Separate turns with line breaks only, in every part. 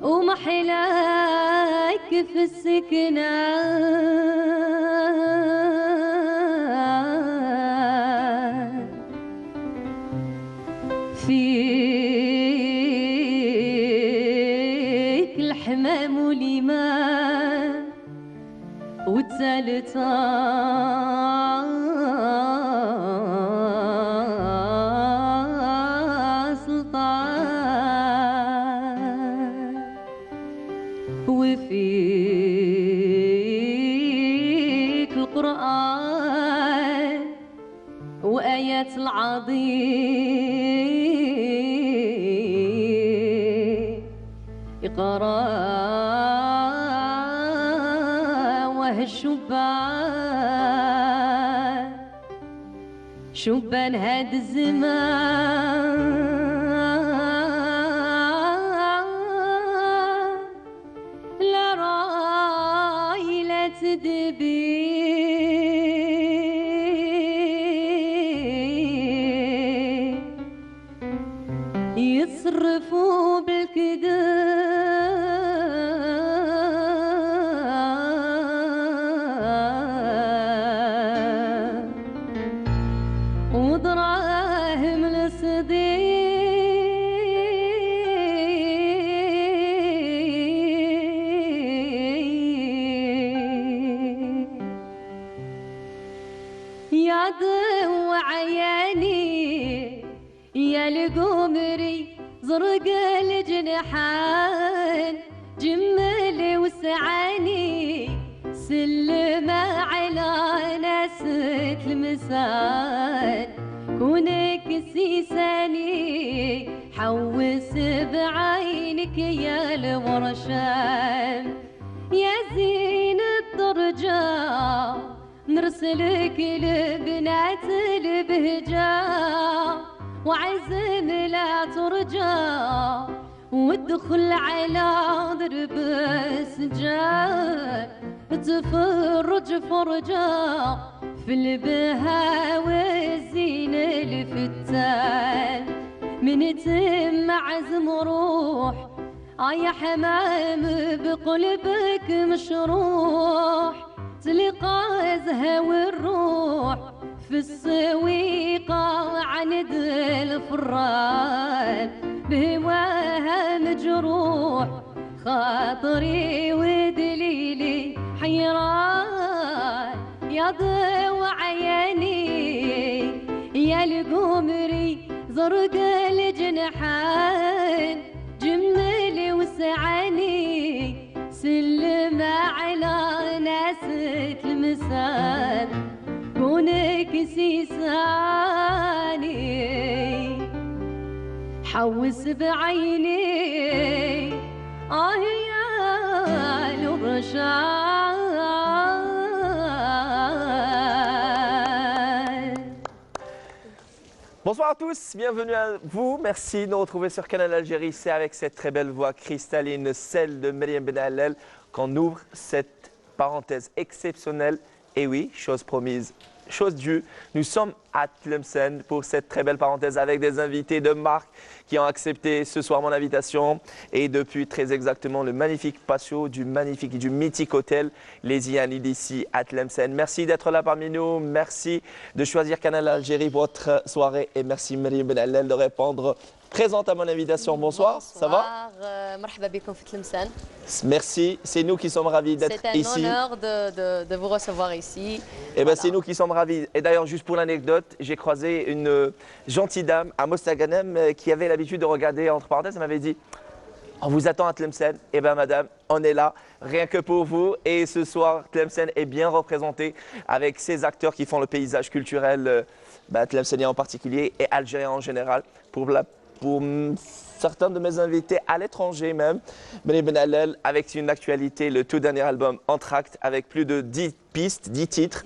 ومحلاك في السكنة فيك الحمام والإيمان وتسالتا سلطان وفيك القرآن وآيات العظيم اقرأ شبان هاد الزمان لا راي لا تدبير يتصرفوا بالكذب ودراهم للصديق يا ضو عياني يا القمري زرق الجنحان جمل وسعاني سلم على ناس المسان كونك سيساني حوس بعينك يا الورشان يا زين الدرجة نرسلك لبنات البهجة وعزم لا ترجى وادخل على ضرب سجان تفرج فرجة في البهاء والزين الفتان من تم عزم روح يا حمام بقلبك مشروح تلقى زها والروح في السويقة عند الفران بهواها مجروح خاطري ودليلي حيران يا ضو عياني يا القمري زرق الجنحان جمل وسعاني سلم على ناس المسان كونك سيساني حوس بعيني يا الرشاد.
Bonsoir à tous, bienvenue à vous. Merci de nous retrouver sur Canal Algérie. C'est avec cette très belle voix cristalline, celle de Myriam Benallel, qu'on ouvre cette parenthèse exceptionnelle. Et oui, chose promise, chose due, nous sommes à Tlemcen pour cette très belle parenthèse avec des invités de marque qui ont accepté ce soir mon invitation et depuis très exactement le magnifique patio du magnifique et du mythique hôtel Les Ianides ici à Tlemcen. Merci d'être là parmi nous, merci de choisir Canal Algérie pour votre soirée et merci Myriam Benallel de répondre présente à mon invitation. Bonsoir, ça va?
مرحبا بكم في تلمسان.
Merci, c'est nous qui sommes ravis d'être ici.
C'est un honneur de vous recevoir ici.
Eh bien, c'est nous qui sommes ravis. Et d'ailleurs, juste pour l'anecdote, j'ai croisé une gentille dame à Mostaganem qui avait l'habitude de regarder, entre parenthèses, elle m'avait dit « On vous attend à Tlemcen ». Eh bien, madame, on est là, rien que pour vous. Et ce soir, Tlemcen est bien représenté avec ces acteurs qui font le paysage culturel, tlemcenien en particulier et algérien en général, pour certains de mes invités à l'étranger même. Myriam Benallel avec une actualité, le tout dernier album Entracte avec plus de 10 pistes, 10 titres,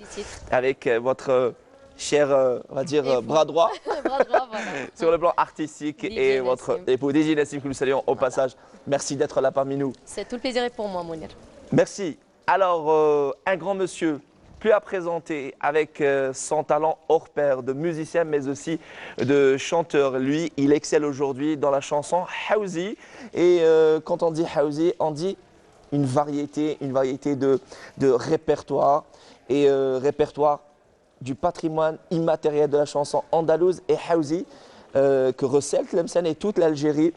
avec votre cher, on va dire, bras droit,
bras droit voilà.
sur le plan artistique et votre époux DJ Nassim que nous saluons au passage. Merci d'être là parmi nous.
C'est tout le plaisir est pour moi, Mounir.
Merci. Alors, un grand monsieur plus à présenter avec son talent hors pair de musicien mais aussi de chanteur. Lui, il excelle aujourd'hui dans la chanson Hawzi. Et quand on dit Hawzi, on dit une variété de répertoire et répertoire du patrimoine immatériel de la chanson andalouse et Hawzi que recèle Tlemcen et toute l'Algérie.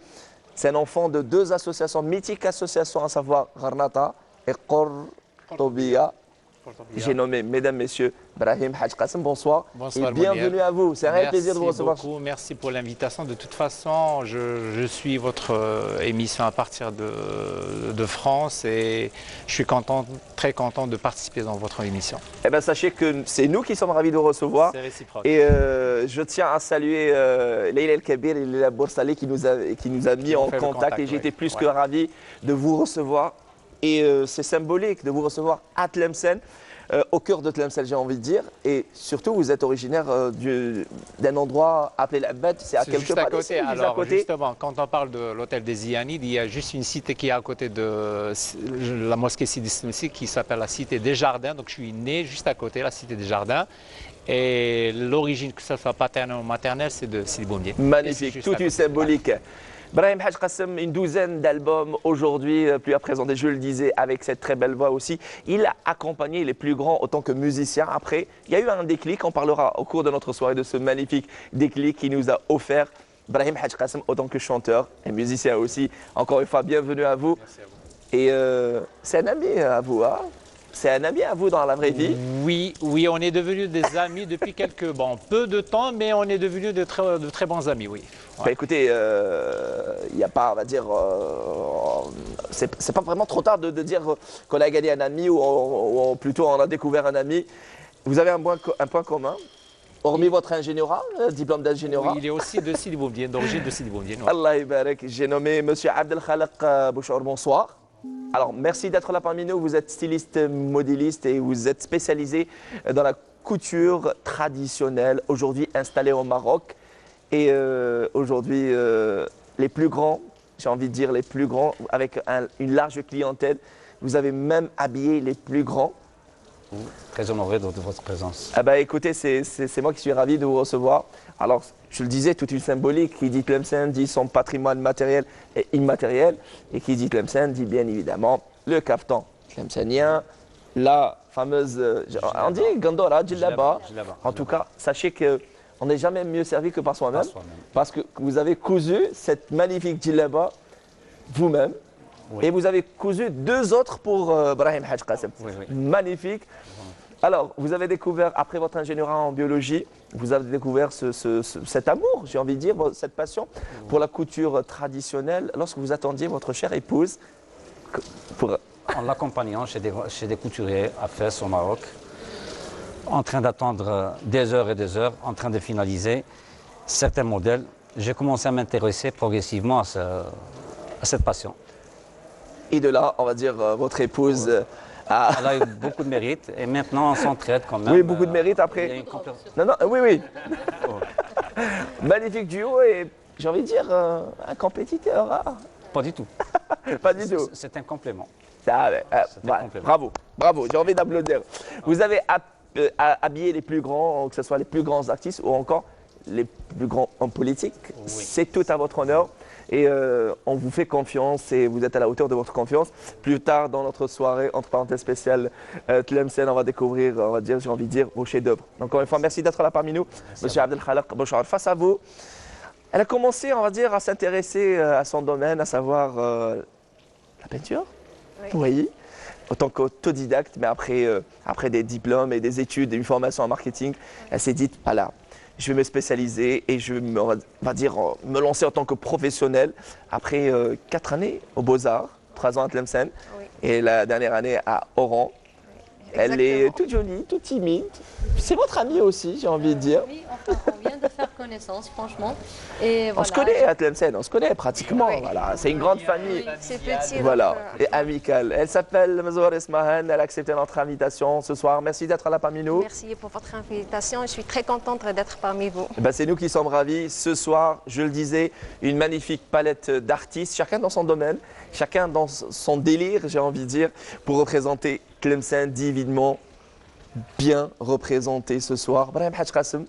C'est un enfant de deux associations, mythiques associations, à savoir Gharnata et Qortobia. J'ai nommé, mesdames, messieurs, Brahim Hadj Qassem, bonsoir,
Bonsoir,
et bienvenue à vous. C'est un réel plaisir de vous recevoir.
Merci beaucoup, merci pour l'invitation. De toute façon, je suis votre émission à partir de France et je suis très content de participer dans votre émission.
Eh bien, sachez que c'est nous qui sommes ravis de vous recevoir.
C'est réciproque.
Et je tiens à saluer Leila El Kabir et Leila Boursali qui nous a mis en contact. Et j'ai été plus que ravi de vous recevoir. Et c'est symbolique de vous recevoir à Tlemcen, au cœur de Tlemcen, j'ai envie de dire. Et surtout, vous êtes originaire d'un endroit appelé l'Abbad, c'est à quelques pas
côté.
Juste
Alors,
à côté.
justement, quand on parle de l'hôtel des Zianides, il y a juste une cité qui est à côté de la mosquée Sidi Snoussi qui s'appelle la cité des Jardins. Donc, je suis né juste à côté, la cité des Jardins. Et l'origine, que ce soit paternelle ou maternelle, c'est de Sidi Boumbien.
Magnifique, toute une symbolique. Brahim Hadj Qassem, une douzaine d'albums aujourd'hui, plus à présenter, je le disais, avec cette très belle voix aussi. Il a accompagné les plus grands autant que musicien. Après, il y a eu un déclic, on parlera au cours de notre soirée de ce magnifique déclic qu'il nous a offert Brahim Hadj Qassem autant que chanteur et musicien aussi. Encore une fois, bienvenue à vous.
Merci à vous.
Et c'est un ami à vous, hein? C'est un ami à vous dans la vraie vie?
Oui, on est devenus des amis depuis peu de temps, mais on est devenus de très bons amis, oui.
Bah écoutez, il n'y a pas, on va dire, c'est pas vraiment trop tard de dire qu'on a gagné un ami ou plutôt on a découvert un ami. Vous avez un point commun, hormis votre ingénierat, diplôme d'ingénierat.
Oui, il est aussi de Sidi Boumbien, d'origine de Sidi Boumbien. Ouais.
Allah Ibarak, j'ai nommé Monsieur Abdelkhalak Bouchour, bonsoir. Alors, merci d'être là parmi nous. Vous êtes styliste, modéliste et vous êtes spécialisé dans la couture traditionnelle, aujourd'hui installé au Maroc. Et aujourd'hui, les plus grands, j'ai envie de dire les plus grands, avec une large clientèle. Vous avez même habillé les plus grands.
Très honoré de votre présence.
Ah bah écoutez, c'est moi qui suis ravi de vous recevoir. Alors, je le disais, toute une symbolique. Qui dit Tlemcen dit son patrimoine matériel et immatériel. Et qui dit Tlemcen dit bien évidemment le caftan tlemcenien, la fameuse, on dit Gandora, Djellaba. En tout cas, sachez qu'on n'est jamais mieux servi que par soi-même. Parce que vous avez cousu cette magnifique Djellaba vous-même. Oui. Et vous avez cousu deux autres pour Brahim Hadj Qassem.
Oui.
Magnifique. Alors, vous avez découvert, après votre ingénierat en biologie, vous avez découvert cet amour, j'ai envie de dire, cette passion pour la couture traditionnelle lorsque vous attendiez votre chère épouse
En l'accompagnant chez des couturiers à Fès, au Maroc, en train d'attendre des heures et des heures, en train de finaliser certains modèles, j'ai commencé à m'intéresser progressivement à cette passion.
Et de là, on va dire, votre épouse...
Elle a eu beaucoup de mérite et maintenant on s'entraide quand même.
Oui, beaucoup de mérite après. Oui. Magnifique duo et j'ai envie de dire un compétiteur. Hein.
Pas du tout.
Pas du tout.
C'est un complément.
Bravo, j'ai envie d'applaudir. Vous avez habillé les plus grands, que ce soit les plus grands artistes ou encore les plus grands hommes politiques. Oui. C'est tout à votre honneur. Et on vous fait confiance et vous êtes à la hauteur de votre confiance. Plus tard dans notre soirée, entre parenthèses spéciales, Tlemcen, on va découvrir, on va dire, j'ai envie de dire, vos chefs-d'œuvre. Encore une fois, merci d'être là parmi nous. Monsieur Abdelkhalak Bouchour, face à vous. Elle a commencé, on va dire, à s'intéresser à son domaine, à savoir la peinture. Oui. Autant qu'autodidacte, mais après des diplômes et des études et une formation en marketing, elle s'est dit, voilà. Je vais me spécialiser et je vais, me lancer en tant que professionnel après 4 années aux Beaux-Arts, 3 ans à Tlemcen et la dernière année à Oran. Elle est toute jolie, toute timide. C'est votre amie aussi, j'ai envie de dire.
Oui, enfin, on vient de faire connaissance, franchement. Et voilà,
on se connaît à Tlemcen, on se connaît pratiquement.
Oui.
Voilà, c'est une grande famille.
Oui, c'est petit.
Voilà,
donc,
et amicale. Elle s'appelle Mazour Esmahan, elle a accepté notre invitation ce soir. Merci d'être là parmi nous.
Merci pour votre invitation, je suis très contente d'être parmi vous.
C'est nous qui sommes ravis. Ce soir, je le disais, une magnifique palette d'artistes, chacun dans son domaine, chacun dans son délire, j'ai envie de dire, pour représenter Tlemcen divinement bien représenté ce soir. Brahim Hadj Qassem,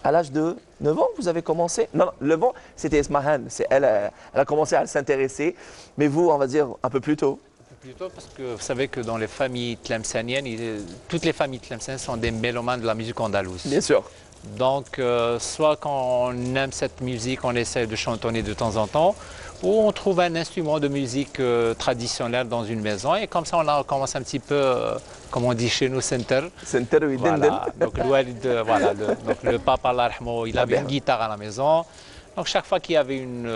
à l'âge de 9 ans, vous avez commencé. Non, 9 ans, c'était Esmahan. Elle a commencé à s'intéresser. Mais vous, on va dire un peu plus tôt.
Plutôt parce que vous savez que dans les familles tlemceniennes, toutes les familles tlemceniennes sont des mélomanes de la musique andalouse.
Bien sûr.
Donc, soit quand on aime cette musique, on essaie de chantonner de temps en temps, ou on trouve un instrument de musique traditionnel dans une maison. Et comme ça, on commence un petit peu, comme on dit chez nous, center.
Center, oui,
Voilà. Donc, donc, le papa, Allah yarhamou, il avait une guitare à la maison. Donc, chaque fois qu'il y avait une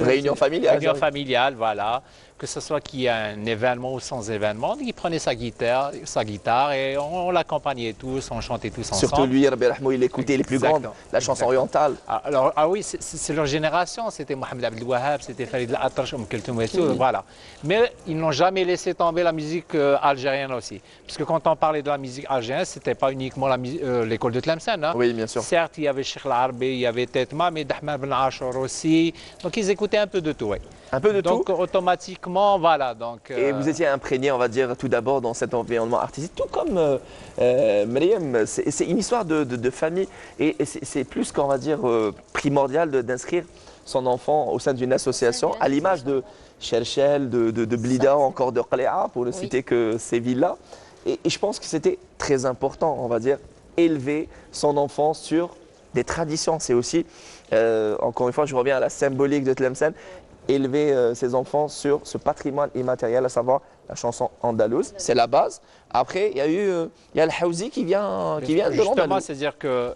réunion
familiale, voilà, que ce soit qu'il y ait un événement ou sans événement, il prenait sa guitare et on l'accompagnait tous, on chantait tous ensemble.
Surtout lui, Rabbi Rahmou, il écoutait les plus grandes, la chanson orientale.
Alors, oui, c'est leur génération, c'était Mohamed Abdel Wahab, c'était Farid Al-Atrash, Kulthum et tout, voilà. Mais ils n'ont jamais laissé tomber la musique algérienne aussi. Puisque quand on parlait de la musique algérienne, ce n'était pas uniquement l'école de Tlemcen. Hein.
Oui, bien sûr.
Certes, il y avait Cheikh Al-Arbi, il y avait Tetma, mais Dahman Ben Achour aussi. Donc, ils écoutaient un peu de tout, oui.
Un peu de tout.
Donc automatiquement, voilà. Donc,
Et vous étiez imprégné, on va dire, tout d'abord dans cet environnement artistique, tout comme Mariam. C'est une histoire de famille et c'est plus qu'on va dire primordial d'inscrire son enfant au sein d'une association, à l'image de Cherchel, de Blida, encore de Qléa, pour ne citer que ces villes-là. Et je pense que c'était très important, on va dire, élever son enfant sur des traditions. C'est aussi, encore une fois, je reviens à la symbolique de Tlemcen, élever ses enfants sur ce patrimoine immatériel, à savoir la chanson andalouse. C'est la base. Après, il y a le Haouzi qui vient de l'Andalous.
Justement, c'est-à-dire que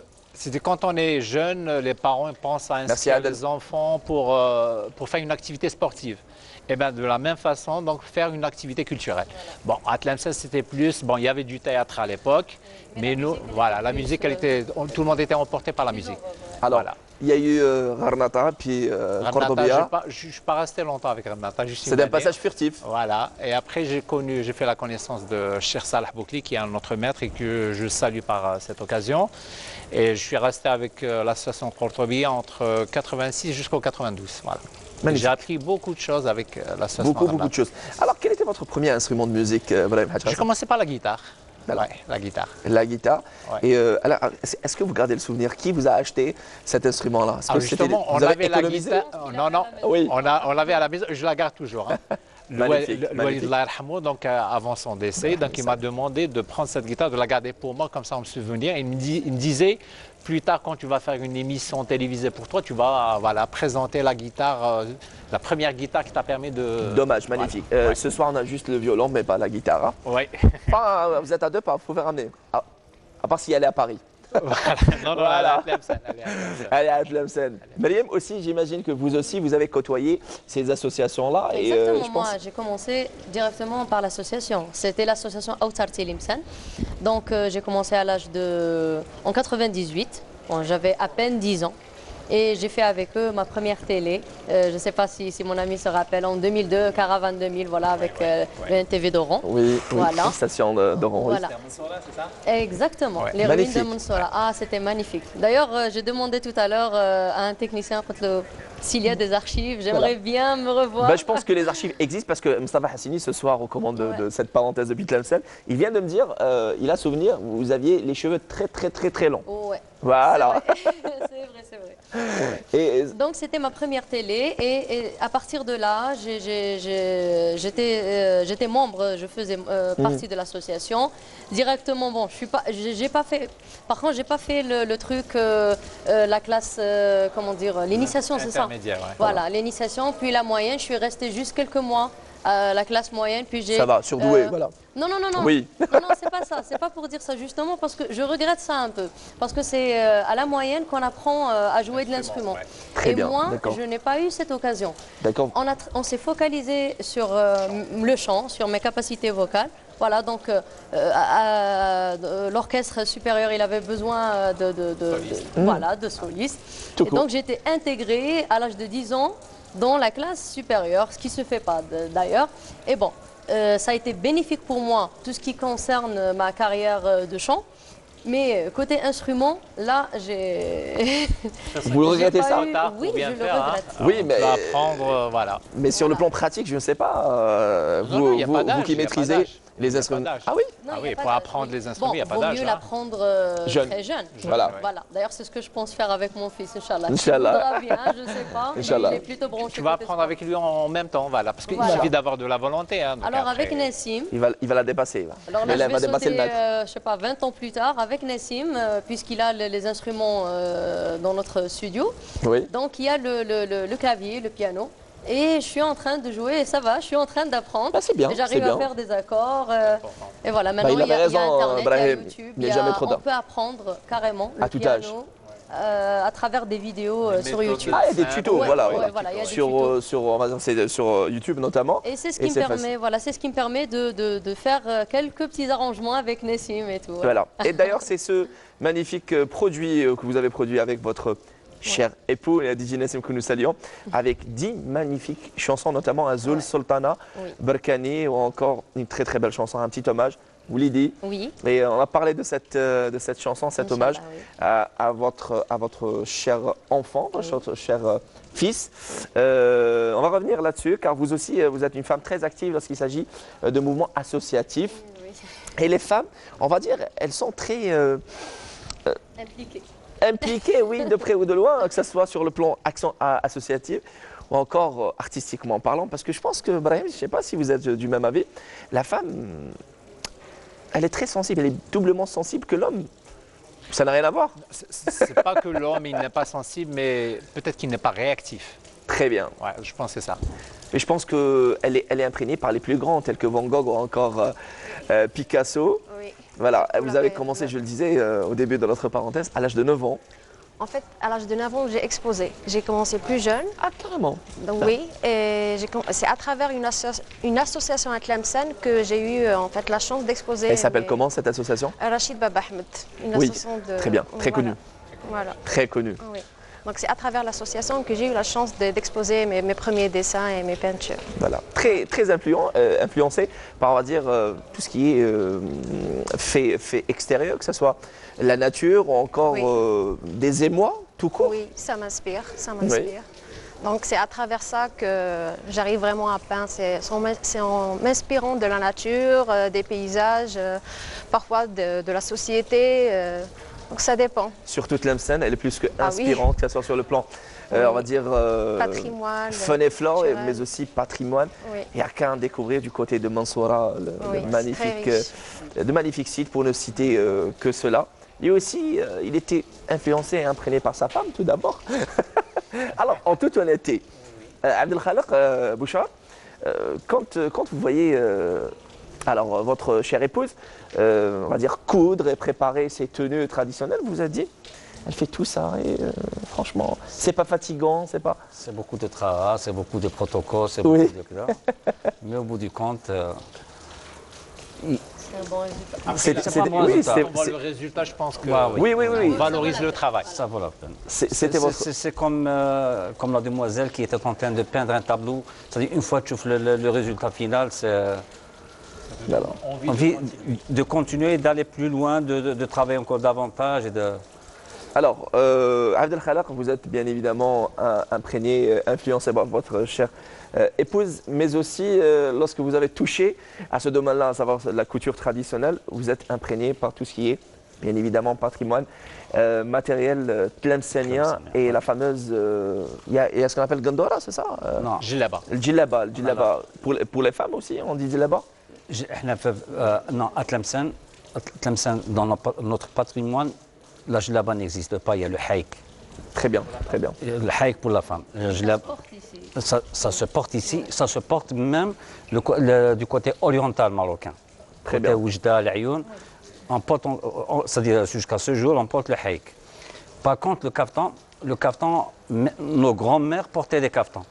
quand on est jeune, les parents pensent à inscrire les enfants pour faire une activité sportive. Et bien de la même façon, donc faire une activité culturelle. Bon, à Tlemcen, c'était plus, bon, il y avait du théâtre à l'époque, mais nous, voilà, la musique, tout le monde était emporté par la musique.
Alors,
voilà.
Il y a eu Gharnata, puis Cordobia.
Je ne suis pas resté longtemps avec Gharnata.
C'est un passage furtif.
Voilà. Et après, j'ai fait la connaissance de Cheikh Salah Boukli, qui est notre maître et que je salue par cette occasion. Et je suis resté avec l'association Cordobia entre 86 jusqu'au 92. Voilà. J'ai appris beaucoup de choses avec l'association.
Beaucoup de choses. Alors, quel était votre premier instrument de musique, Brahim Hadj Qassem?
J'ai commencé par la guitare. Ouais, la guitare.
La guitare.
Ouais.
Et alors, est-ce que vous gardez le souvenir? Qui vous a acheté cet instrument-là?
Justement, on avait la guitare. Non,
oui.
On l'avait à la maison. Je la garde toujours. Hein.
Magnifique.
Donc avant son décès, donc il m'a demandé de prendre cette guitare, de la garder pour moi, comme ça on me souvenir. Il me disait, plus tard quand tu vas faire une émission télévisée pour toi, tu vas présenter la guitare, la première guitare qui t'a permis de...
Dommage, magnifique. Ce soir on a juste le violon, mais pas la guitare. Hein.
Oui.
Vous êtes à deux, vous pouvez ramener. À part si elle est à Paris.
Voilà. Non,
voilà.
Elle est à
Tlemcen. Mariam aussi, j'imagine que vous aussi, vous avez côtoyé ces associations-là.
Exactement, moi j'ai commencé directement par l'association. C'était l'association Aoutar Tlemcen. Donc j'ai commencé à l'âge en 98, bon, j'avais à peine 10 ans. Et j'ai fait avec eux ma première télé. Je ne sais pas si mon ami se rappelle, en 2002, Caravane 2000, voilà, avec le NTV d'Oran.
Oui,
voilà.
Station d'Oran.
Voilà.
c'est ça?
Exactement,
Ouais.
les ruines de Mansoura. Ah, c'était magnifique. D'ailleurs, j'ai demandé tout à l'heure à un technicien s'il y a des archives. J'aimerais bien me revoir.
Je pense que les archives existent parce que Mustafa Hassini, ce soir, aux commandes de cette parenthèse de Tlemcen, il vient de me dire, il a souvenir, vous aviez les cheveux très longs.
Oh, ouais.
Voilà.
C'est vrai. Donc c'était ma première télé et à partir de là, j'étais membre, je faisais partie de l'association. Directement, bon, j'ai pas fait. Par contre, j'ai pas fait le truc, la classe, comment dire, l'initiation, c'est ça.
Ouais.
Voilà, l'initiation, puis la moyenne. Je suis restée juste quelques mois. La classe moyenne, puis j'ai...
Ça va, surdoué, voilà.
Non.
Oui.
Non, c'est pas ça. C'est pas pour dire ça, justement, parce que je regrette ça un peu. Parce que c'est à la moyenne qu'on apprend à jouer de l'instrument.
Ouais. Très bien,
moi,
d'accord.
je n'ai pas eu cette occasion.
D'accord.
On s'est focalisé sur le chant, sur mes capacités vocales. Voilà, donc l'orchestre supérieur, il avait besoin de solistes. Et donc j'étais intégrée à l'âge de 10 ans dans la classe supérieure, ce qui ne se fait pas d'ailleurs. Et bon, ça a été bénéfique pour moi, tout ce qui concerne ma carrière de chant. Mais côté instrument, là, j'ai...
Vous le regrettez ça?
Oui, je le regrette.
Oui, mais...
apprendre, voilà.
Mais sur le plan pratique, je ne sais pas, vous qui maîtrisez Les instruments.
d'âge.
Ah oui.
Non,
Ah
il y a
oui,
pas
pour
d'âge,
apprendre
oui.
les instruments, il n'y a pas
Vaut
d'âge,
mieux
hein.
l'apprendre
Jeune.
très jeune.
Voilà.
Voilà. D'ailleurs, c'est ce que je pense faire avec mon fils, Inch'Allah.
Inch'Allah.
Il voudra bien, je ne sais pas. Mais
Inch'Allah.
il est plutôt branché.
Tu vas
côté
apprendre
sport.
avec lui en même temps, voilà. Parce qu'il
Voilà.
suffit d'avoir de la volonté. Hein, donc
Alors,
après-
avec Nassim,
Il va la dépasser. Là.
alors là,
L'élève
je
va
vais
dépasser le
sauter,
maître.
je sais pas, 20 ans plus tard, avec Nassim, puisqu'il a les instruments dans notre studio.
Oui.
Donc, il y a le clavier, le piano. Et je suis en train de jouer, et ça va, je suis en train d'apprendre.
Ah, c'est bien,
Et
c'est
j'arrive
bien.
à faire des accords. Et voilà, maintenant,
il avait
il y a
raison,
Internet, il y a
Brahim.
YouTube.
Il n'est jamais trop
on
tard.
peut apprendre carrément le
À tout
piano
âge.
à travers des vidéos sur
méthodes
YouTube.
Ah, il y a des tutos,
Ouais,
voilà.
ouais,
oui.
voilà, il y a des
sur,
tutos.
on va dire, c'est sur YouTube notamment.
Et c'est ce
Et
qui me
c'est
permet,
facile.
voilà, c'est ce qui me permet de faire quelques petits arrangements avec Nassim et tout.
Voilà. Et d'ailleurs, c'est ce magnifique produit que vous avez produit avec votre cher époux, DJ Nassim, que nous saluons, avec 10 magnifiques chansons, notamment Azul,
Ouais.
Sultana,
Oui.
Berkani, ou encore une très très belle chanson, un petit hommage, Oulidi.
Oui.
Et on a parlé de cette chanson, cet
Inch'Allah,
hommage
oui.
à votre cher enfant, votre cher fils. On va revenir là-dessus, car vous aussi, vous êtes une femme très active lorsqu'il s'agit de mouvements associatifs.
Oui.
Et les femmes, on va dire, elles sont très
Impliqué.
impliquées, oui, de près ou de loin, que ce soit sur le plan action associatif ou encore artistiquement parlant. Parce que je pense que, Brahim, je ne sais pas si vous êtes du même avis, la femme, elle est très sensible, elle est doublement sensible que l'homme. Ça n'a rien à voir.
C'est pas que l'homme il n'est pas sensible, mais peut-être qu'il n'est pas réactif.
Très bien.
Ouais, je pense que c'est ça.
Et je pense qu'elle est imprégnée par les plus grands, tels que Van Gogh ou encore Picasso.
Oui.
Voilà,
Vous
vous avez
l'avez-
commencé, je le disais au début de notre parenthèse, à l'âge de 9 ans.
En fait, à l'âge de 9 ans, j'ai exposé. J'ai commencé plus jeune,
Ah, carrément.
donc oui, et c'est à travers une association à Tlemcen que j'ai eu en fait la chance d'exposer.
Elle s'appelle
mes-
comment cette association?
Rachid Baba Ahmed, une
Oui,
association de.
très bien, très
voilà.
connue.
Voilà,
Très connue.
oui. Donc c'est à travers l'association que j'ai eu la chance d'exposer mes premiers dessins et mes peintures.
Voilà, très, très influencé par, on va dire, tout ce qui est fait extérieur, que ce soit la nature ou encore
Oui.
des émois, tout court.
Oui, ça m'inspire, ça m'inspire. Donc c'est à travers ça que j'arrive vraiment à peindre. C'est en m'inspirant de la nature, des paysages, parfois de la société. Donc ça dépend.
Surtout Tlemcen, elle est plus que
Ah oui.
inspirante, que ce soit sur le plan, on va dire,
Patrimoine,
fun et flore,
culturel.
mais aussi patrimoine.
Oui.
Il n'y a qu'à en découvrir du côté de Mansoura,
Oui,
le
c'est
magnifique,
très riche.
de magnifiques sites, pour ne citer que cela. Et aussi, il était influencé et imprégné par sa femme, tout d'abord. Alors, en toute honnêteté, Abdelkhalek Bouchard, quand vous voyez alors, votre chère épouse, on va dire, coudre et préparer ses tenues traditionnelles, vous vous êtes dit, elle fait tout ça et franchement, c'est pas fatigant, c'est pas...
C'est beaucoup de travail, c'est beaucoup de protocoles, c'est
Oui.
beaucoup de... Mais au bout du compte,
C'est un bon résultat.
c'est pas bon
oui,
résultat.
c'est-
On voit le résultat, je pense que
Ouais,
oui, oui, oui, oui.
on valorise le travail.
ça vaut la peine.
C'était votre...
C'est comme la demoiselle qui était en train de peindre un tableau. C'est-à-dire, une fois que tu fais le résultat final, c'est
Voilà.
envie de continuer, d'aller plus loin, de travailler encore davantage.
Alors, Abdelkhalek, vous êtes bien évidemment imprégné, influencé par votre chère épouse, mais aussi lorsque vous avez touché à ce domaine-là, à savoir la couture traditionnelle, vous êtes imprégné par tout ce qui est, bien évidemment, patrimoine matériel tlemcenien et la fameuse, il y a ce qu'on appelle Gondora, c'est ça
Non.
Djellaba.
Le djellaba. Pour les femmes aussi, on dit djellaba.
Non, à Tlemcen, dans notre patrimoine, la djellaba n'existe pas, il y a le haïk.
Très bien, très bien.
Le haïk pour la femme. Le djellaba,
Porte ici.
ça se porte ici, ça se porte même du côté oriental marocain.
Très
Côté
bien.
Oujda, l'Ayoun, c'est-à-dire jusqu'à ce jour, on porte le haïk. Par contre, le caftan, nos grands-mères portaient des caftans.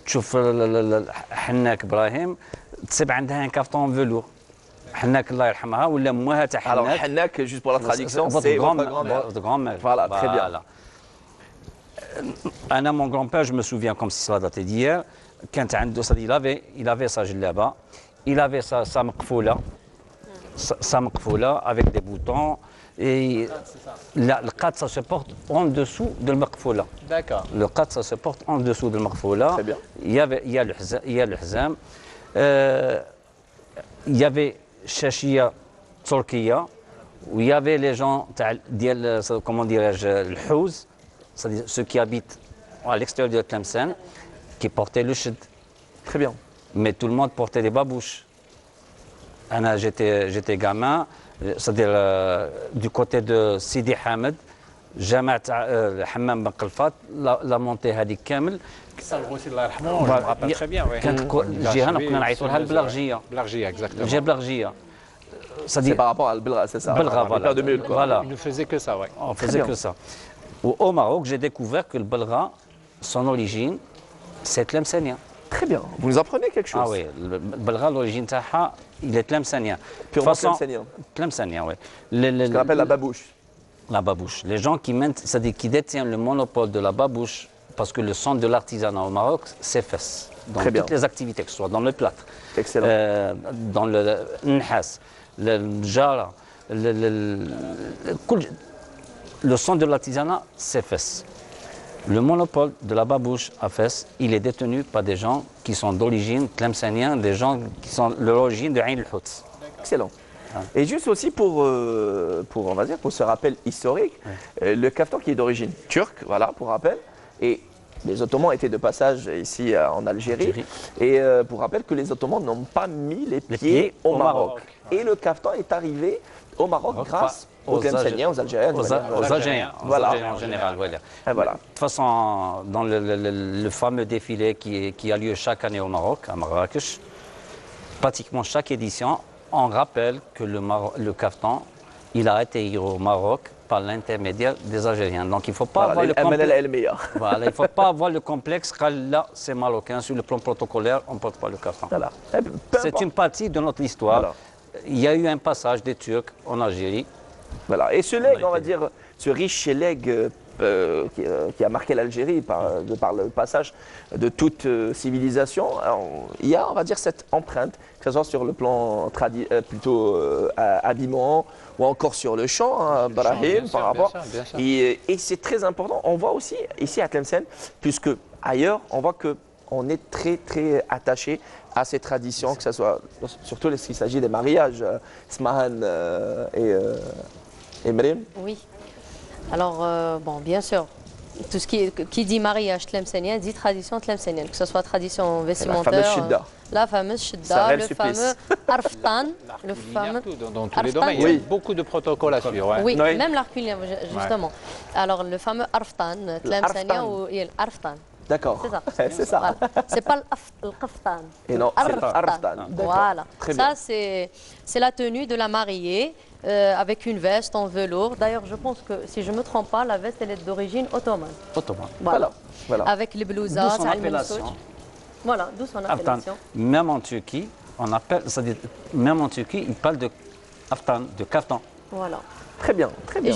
تشوف حناك ابراهيم تسمع عندها un caftan en velours. حناك الله يرحمها ولا امها تاع
Alors,
حناك.
Hannak, juste pour la traduction,
Votre
c'est votre
grand-mère.
grand-mère.
Votre grand-mère.
Voilà, très bien.
أنا mon grand-père, je me souviens comme si cela datait d'hier, كانت عنده il avait sa djellaba, il avait sa مقفولة, sa مقفولة avec des boutons et le qad ça se porte en dessous de المقفولة.
D'accord.
Le qad ça se porte en dessous de المقفولة.
Très bien.
Il y a le hzam. Il y avait Chachia Turquia, où il y avait les gens, comment dirais-je, le Houz, c'est-à-dire ceux qui habitent à l'extérieur de Tlemcen, qui portaient le shid.
Très bien.
Mais tout le monde portait des babouches. J'étais gamin, c'est-à-dire du côté de Sidi Hamed, جامعة الحمام بن قلفات لا مونتي هذيك كامل
الغوثي الله يرحمه je me rappelle très bien.
كانت جهه كنا نعيطوا لها البلاغجيه.
Blargia, exactement.
الجهه بلاغجيه.
C'est par rapport à Belgra, c'est ça.
Belgra, voilà.
De mule, quoi.
Voilà.
Il ne faisait que ça, ouais.
On faisait que ça. Au Maroc, j'ai découvert que le Belgra, son origine, c'est Tlemcenien.
Très bien. Vous nous apprenez quelque chose.
Ah oui, le Belgra, l'origine taha, il est Tlemcenien.
Purement Tlemcenien.
Tlemcenien, oui.
Ce qu'on appelle la babouche.
La babouche. Les gens c'est-à-dire qui détiennent le monopole de la babouche, parce que le centre de l'artisanat au Maroc, c'est FES. Dans
Très bien.
toutes les activités, que ce soit dans le plâtre,
Excellent.
dans le nhas, le jara, le centre de l'artisanat, c'est FES. Le monopole de la babouche à Fès, il est détenu par des gens qui sont d'origine tlemcenienne, des gens qui sont de l'origine de Ain el-Hout.
Excellent. Et juste aussi pour, on va dire, pour ce rappel historique, le kaftan qui est d'origine turque, voilà, pour rappel, et les Ottomans étaient de passage ici en Algérie, et pour rappel que les Ottomans n'ont pas mis les pieds au Maroc. Et le kaftan est arrivé au Maroc grâce aux Tlemceniens, aux Algériens.
Aux Algériens,
voilà.
en général. Voilà.
Et voilà.
De toute façon, dans le fameux défilé qui a lieu chaque année au Maroc, à Marrakech, pratiquement chaque édition, on rappelle que le kaftan, il a été au Maroc par l'intermédiaire des Algériens. Donc il ne faut pas avoir le complexe. Voilà, il faut pas avoir le complexe car là, c'est marocain. Sur le plan protocolaire, on ne porte pas le kaftan.
Voilà.
C'est une partie de notre histoire. Voilà. Il y a eu un passage des Turcs en Algérie.
Voilà. Et ce legs, on va dire, ce riche legs qui a marqué l'Algérie de par le passage de toute civilisation, il y a, on va dire, cette empreinte, que ce soit sur le plan plutôt habillement ou encore sur le chant, hein, Brahim, par rapport.
Bien sûr.
Et c'est très important. On voit aussi ici à Tlemcen, puisque ailleurs, on voit qu'on est très très attaché à ces traditions, que ce soit surtout lorsqu'il s'agit des mariages, Smahan et Mrim.
Oui. Alors, bon, bien sûr, tout ce qui dit mariage tlemcenien dit tradition tlemcenienne, que ce soit tradition vestimentaire, la fameuse shidda, le fameux arftan, le fameux
dans tous les domaines, il y a beaucoup de protocoles à suivre.
Oui, même l'art culinaire, justement. Alors, le fameux arftan tlemcenien ou l'arftan.
D'accord.
C'est ça.
C'est ça.
Voilà. C'est pas le kaftan.
Et non, c'est l'arftan.
Voilà. Ça, c'est la tenue de la mariée. Avec une veste en velours. D'ailleurs, je pense que, si je ne me trompe pas, la veste, elle est d'origine ottomane.
Ottomane.
Voilà. Avec les
D'où
blousas,
son appellation.
Voilà, d'où son appellation.
Même en Turquie, même en Turquie, ils parlent de aftan, de kaftan.
Voilà.
Très bien, très bien.
Et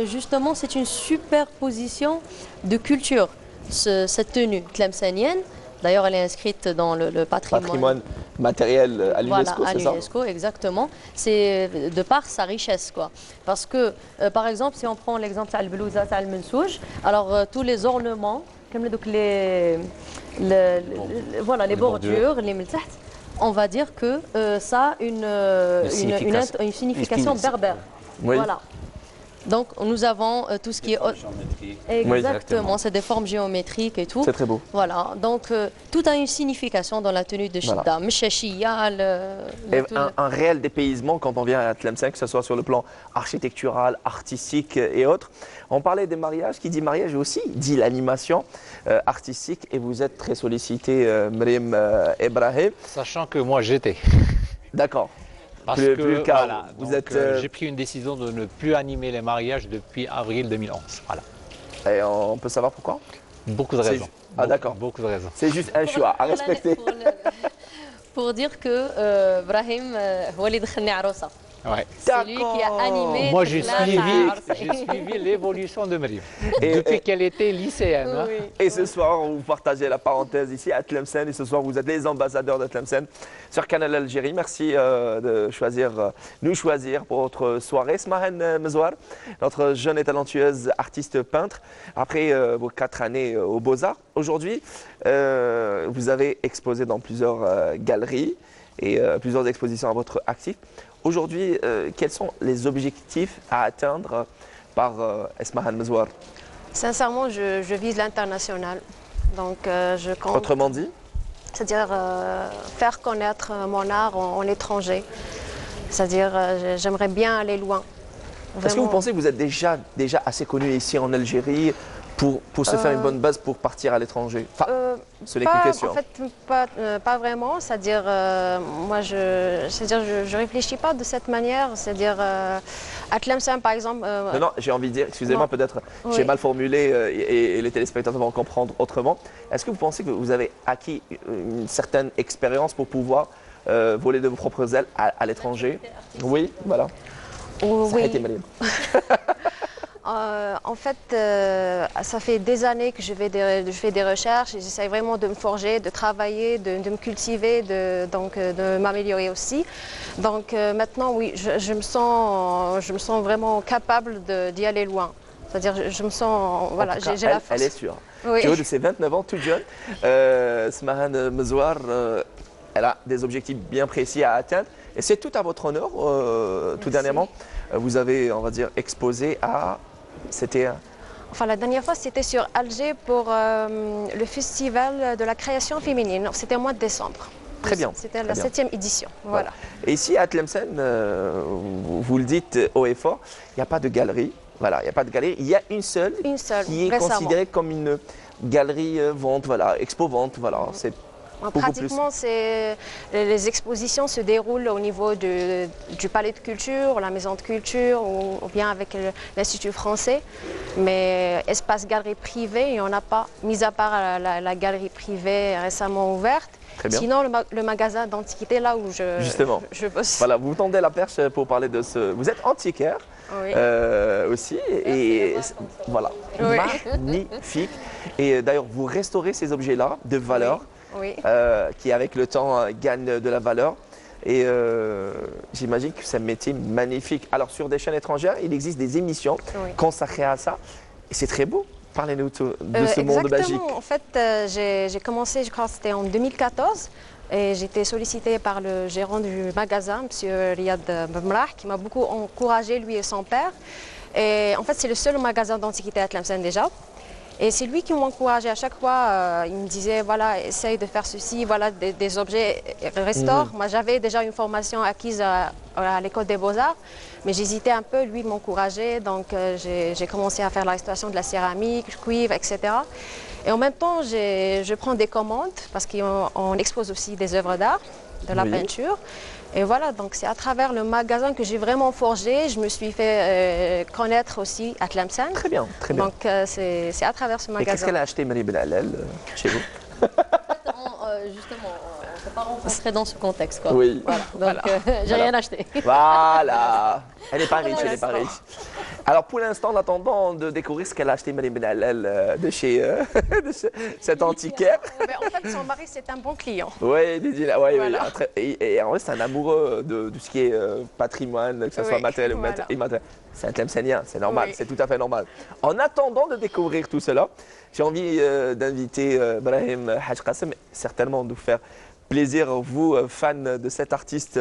justement, c'est une superposition de culture, cette tenue tlemcenienne. D'ailleurs, elle est inscrite dans le patrimoine
matériel à l'UNESCO,
voilà, à l'UNESCO, exactement. C'est de par sa richesse, quoi. Parce que, par exemple, si on prend l'exemple de al-Belouza, al-Mensouj, alors tous les ornements, comme les bordures, les miltaht, on va dire que ça a une signification berbère.
Oui.
Voilà. Donc nous avons tout ce qui est... Exactement, c'est des formes géométriques et tout.
C'est très beau.
Voilà, donc tout a une signification dans la tenue de Shidda.
Un réel dépaysement quand on vient à Tlemcen, que ce soit sur le plan architectural, artistique et autres. On parlait des mariages, qui dit mariage aussi dit l'animation artistique et vous êtes très sollicité, Mrim Ebrahim.
Sachant que moi j'étais.
D'accord.
Parce que voilà, j'ai pris une décision de ne plus animer les mariages depuis avril 2011. Voilà.
Et on peut savoir pourquoi?
Beaucoup de raisons.
Ah d'accord.
Beaucoup de raisons.
C'est juste un choix à respecter.
Pour dire que Brahim,
Ouais.
C'est lui qui a animé.
Moi, j'ai suivi l'évolution de Mrim depuis qu'elle était lycéenne.
Oui.
Hein.
Et ce soir, vous partagez la parenthèse ici à Tlemcen. Et ce soir, vous êtes les ambassadeurs de Tlemcen sur Canal Algérie. Merci de nous choisir pour votre soirée. Smahan Mezouar, notre jeune et talentueuse artiste peintre, après vos 4 années aux Beaux-Arts. Aujourd'hui, vous avez exposé dans plusieurs galeries. et plusieurs expositions à votre actif. Aujourd'hui, quels sont les objectifs à atteindre par Esmahan Mezouar?
Sincèrement, je vise l'international. Donc, je compte.
Autrement dit?
C'est-à-dire faire connaître mon art en étranger. C'est-à-dire, j'aimerais bien aller loin.
Est-ce que vous pensez que vous êtes déjà assez connu ici en Algérie pour se faire une bonne base pour partir à l'étranger? Enfin, ce n'est qu'une question.
En fait, pas vraiment. C'est-à-dire, moi, je réfléchis pas de cette manière. C'est-à-dire, à Tlemcen, par exemple.
Non, j'ai envie de dire, excusez-moi, peut-être
Oui.
j'ai mal formulé et les téléspectateurs vont comprendre autrement. Est-ce que vous pensez que vous avez acquis une certaine expérience pour pouvoir voler de vos propres ailes à l'étranger? Oui, voilà. Ça a été Mariam.
En fait, ça fait des années que je fais des recherches et j'essaie vraiment de me forger, de travailler, de me cultiver, de m'améliorer aussi. Donc maintenant, oui, je me sens vraiment capable d'y aller loin. C'est-à-dire, je me sens, voilà, j'ai la force.
Elle est sûre.
Oui.
Tu vois, de ses 29 ans, toute jeune, Esmahan Mezouar, elle a des objectifs bien précis à atteindre. Et c'est tout à votre honneur. Tout dernièrement, vous avez, on va dire, exposé à... C'était...
Enfin, la dernière fois, c'était sur Alger pour le festival de la création féminine. C'était au mois de décembre.
Très bien.
C'était la 7e édition. Voilà.
Et ici, à Tlemcen, vous le dites haut et fort, il n'y a pas de galerie. Voilà, il n'y a pas de galerie. Il y a une seule qui est
récemment
considérée comme une galerie vente, voilà, expo-vente. Voilà, c'est
pratiquement, les expositions se déroulent au niveau du palais de culture, la maison de culture ou bien avec l'Institut français. Mais espace galerie privée, il n'y en a pas, mis à part la galerie privée récemment ouverte.
Très bien.
Sinon, le magasin d'antiquité, là où je bosse.
Voilà, vous tendez la perche pour parler de ce... Vous êtes antiquaire aussi. Et voilà,
Oui.
magnifique. Et d'ailleurs, vous restaurez ces objets-là de valeur.
Oui.
Qui avec le temps gagne de la valeur. Et j'imagine que c'est un métier magnifique. Alors sur des chaînes étrangères, il existe des émissions consacrées à ça. Et c'est très beau. Parlez-nous de ce monde magique.
En fait, j'ai commencé, je crois que c'était en 2014. Et j'ai été sollicitée par le gérant du magasin, M. Riyad Bemrah, qui m'a beaucoup encouragé, lui et son père. Et en fait, c'est le seul magasin d'antiquité à Tlemcen déjà. Et c'est lui qui m'encourageait à chaque fois. Il me disait, voilà, essaye de faire ceci, voilà, des objets, restaure. Moi, j'avais déjà une formation acquise à l'école des Beaux-Arts, mais j'hésitais un peu. Lui m'encourageait, donc j'ai commencé à faire la restauration de la céramique, du cuivre, etc. Et en même temps, je prends des commandes, parce qu'on expose aussi des œuvres d'art, de la peinture. Et voilà, donc c'est à travers le magasin que j'ai vraiment forgé. Je me suis fait connaître aussi à Tlemcen.
Très bien, très bien.
Donc c'est à travers ce magasin.
Et qu'est-ce qu'elle a acheté, Mariam Ben Allel, chez vous?
Justement, on ne s'est pas rencontrés dans ce contexte, quoi.
Oui.
Voilà. Donc, j'ai rien acheté.
Voilà. Elle n'est pas riche, elle n'est pas riche. Alors pour l'instant, en attendant de découvrir ce qu'elle a acheté, Mariam Ben Allel, de chez cet antiquaire.
En fait, son mari, c'est un bon client.
Oui,
Voilà.
et en vrai, c'est un amoureux de ce qui est patrimoine, que ce soit matériel ou immatériel. C'est un Tlemcenien, c'est normal, c'est tout à fait normal. En attendant de découvrir tout cela, j'ai envie d'inviter Brahim Haj Qassem, certainement de vous faire plaisir, vous, fans de cet artiste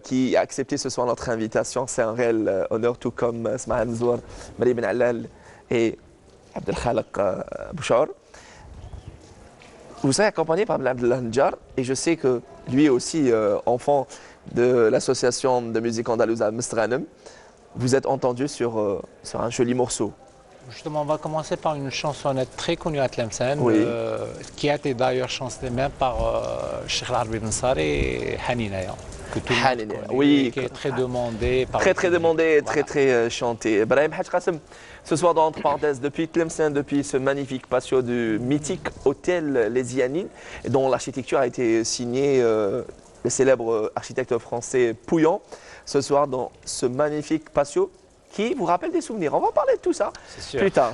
qui a accepté ce soir notre invitation. C'est un réel honneur, tout comme Esmahan Mezouar, Mariam Ben Allel et Abdelkhalak Bouchar. Vous serez accompagné par Abdellah Njar et je sais que lui aussi, enfant de l'association de musique andalouse à Mestranum, vous êtes entendu sur un joli morceau.
Justement, on va commencer par une chansonnette très connue à Tlemcen, qui a été d'ailleurs chantée même par Cheikh Larbi Ben Sari et Haninaya, que tout le monde connaît, qui est très demandé.
Très demandé, très chanté. Brahim Haj Qassem, ce soir dans Entre Parenthèses, depuis Tlemcen, depuis ce magnifique patio du mythique hôtel Les Zianines, dont l'architecture a été signée le célèbre architecte français Pouillant, ce soir dans ce magnifique patio qui vous rappelle des souvenirs. On va parler de tout ça plus tard.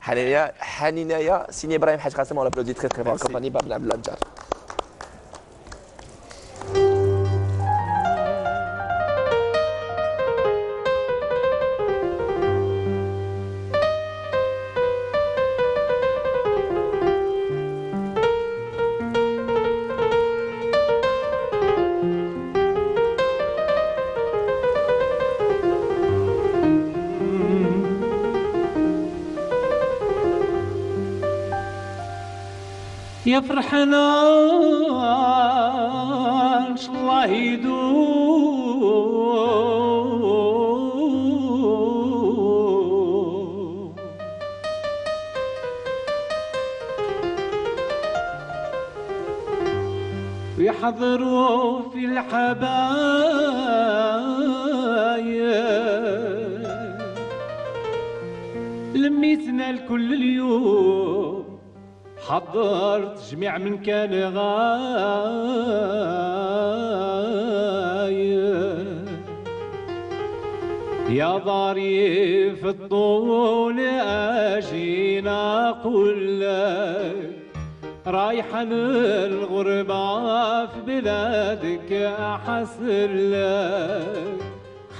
Haninaya, signé Brahim Haj Qassem, on l'applaudit très fort, accompagné par Abdellah Njar.
يا فرحنا ان شاء الله يدوم ويحضروا في الحبايب لميتنا الكل اليوم حضرت جميع من كان غايب يا ضريف الطول اجينا اقول لك رايحة للغربة في بلادك احسن لك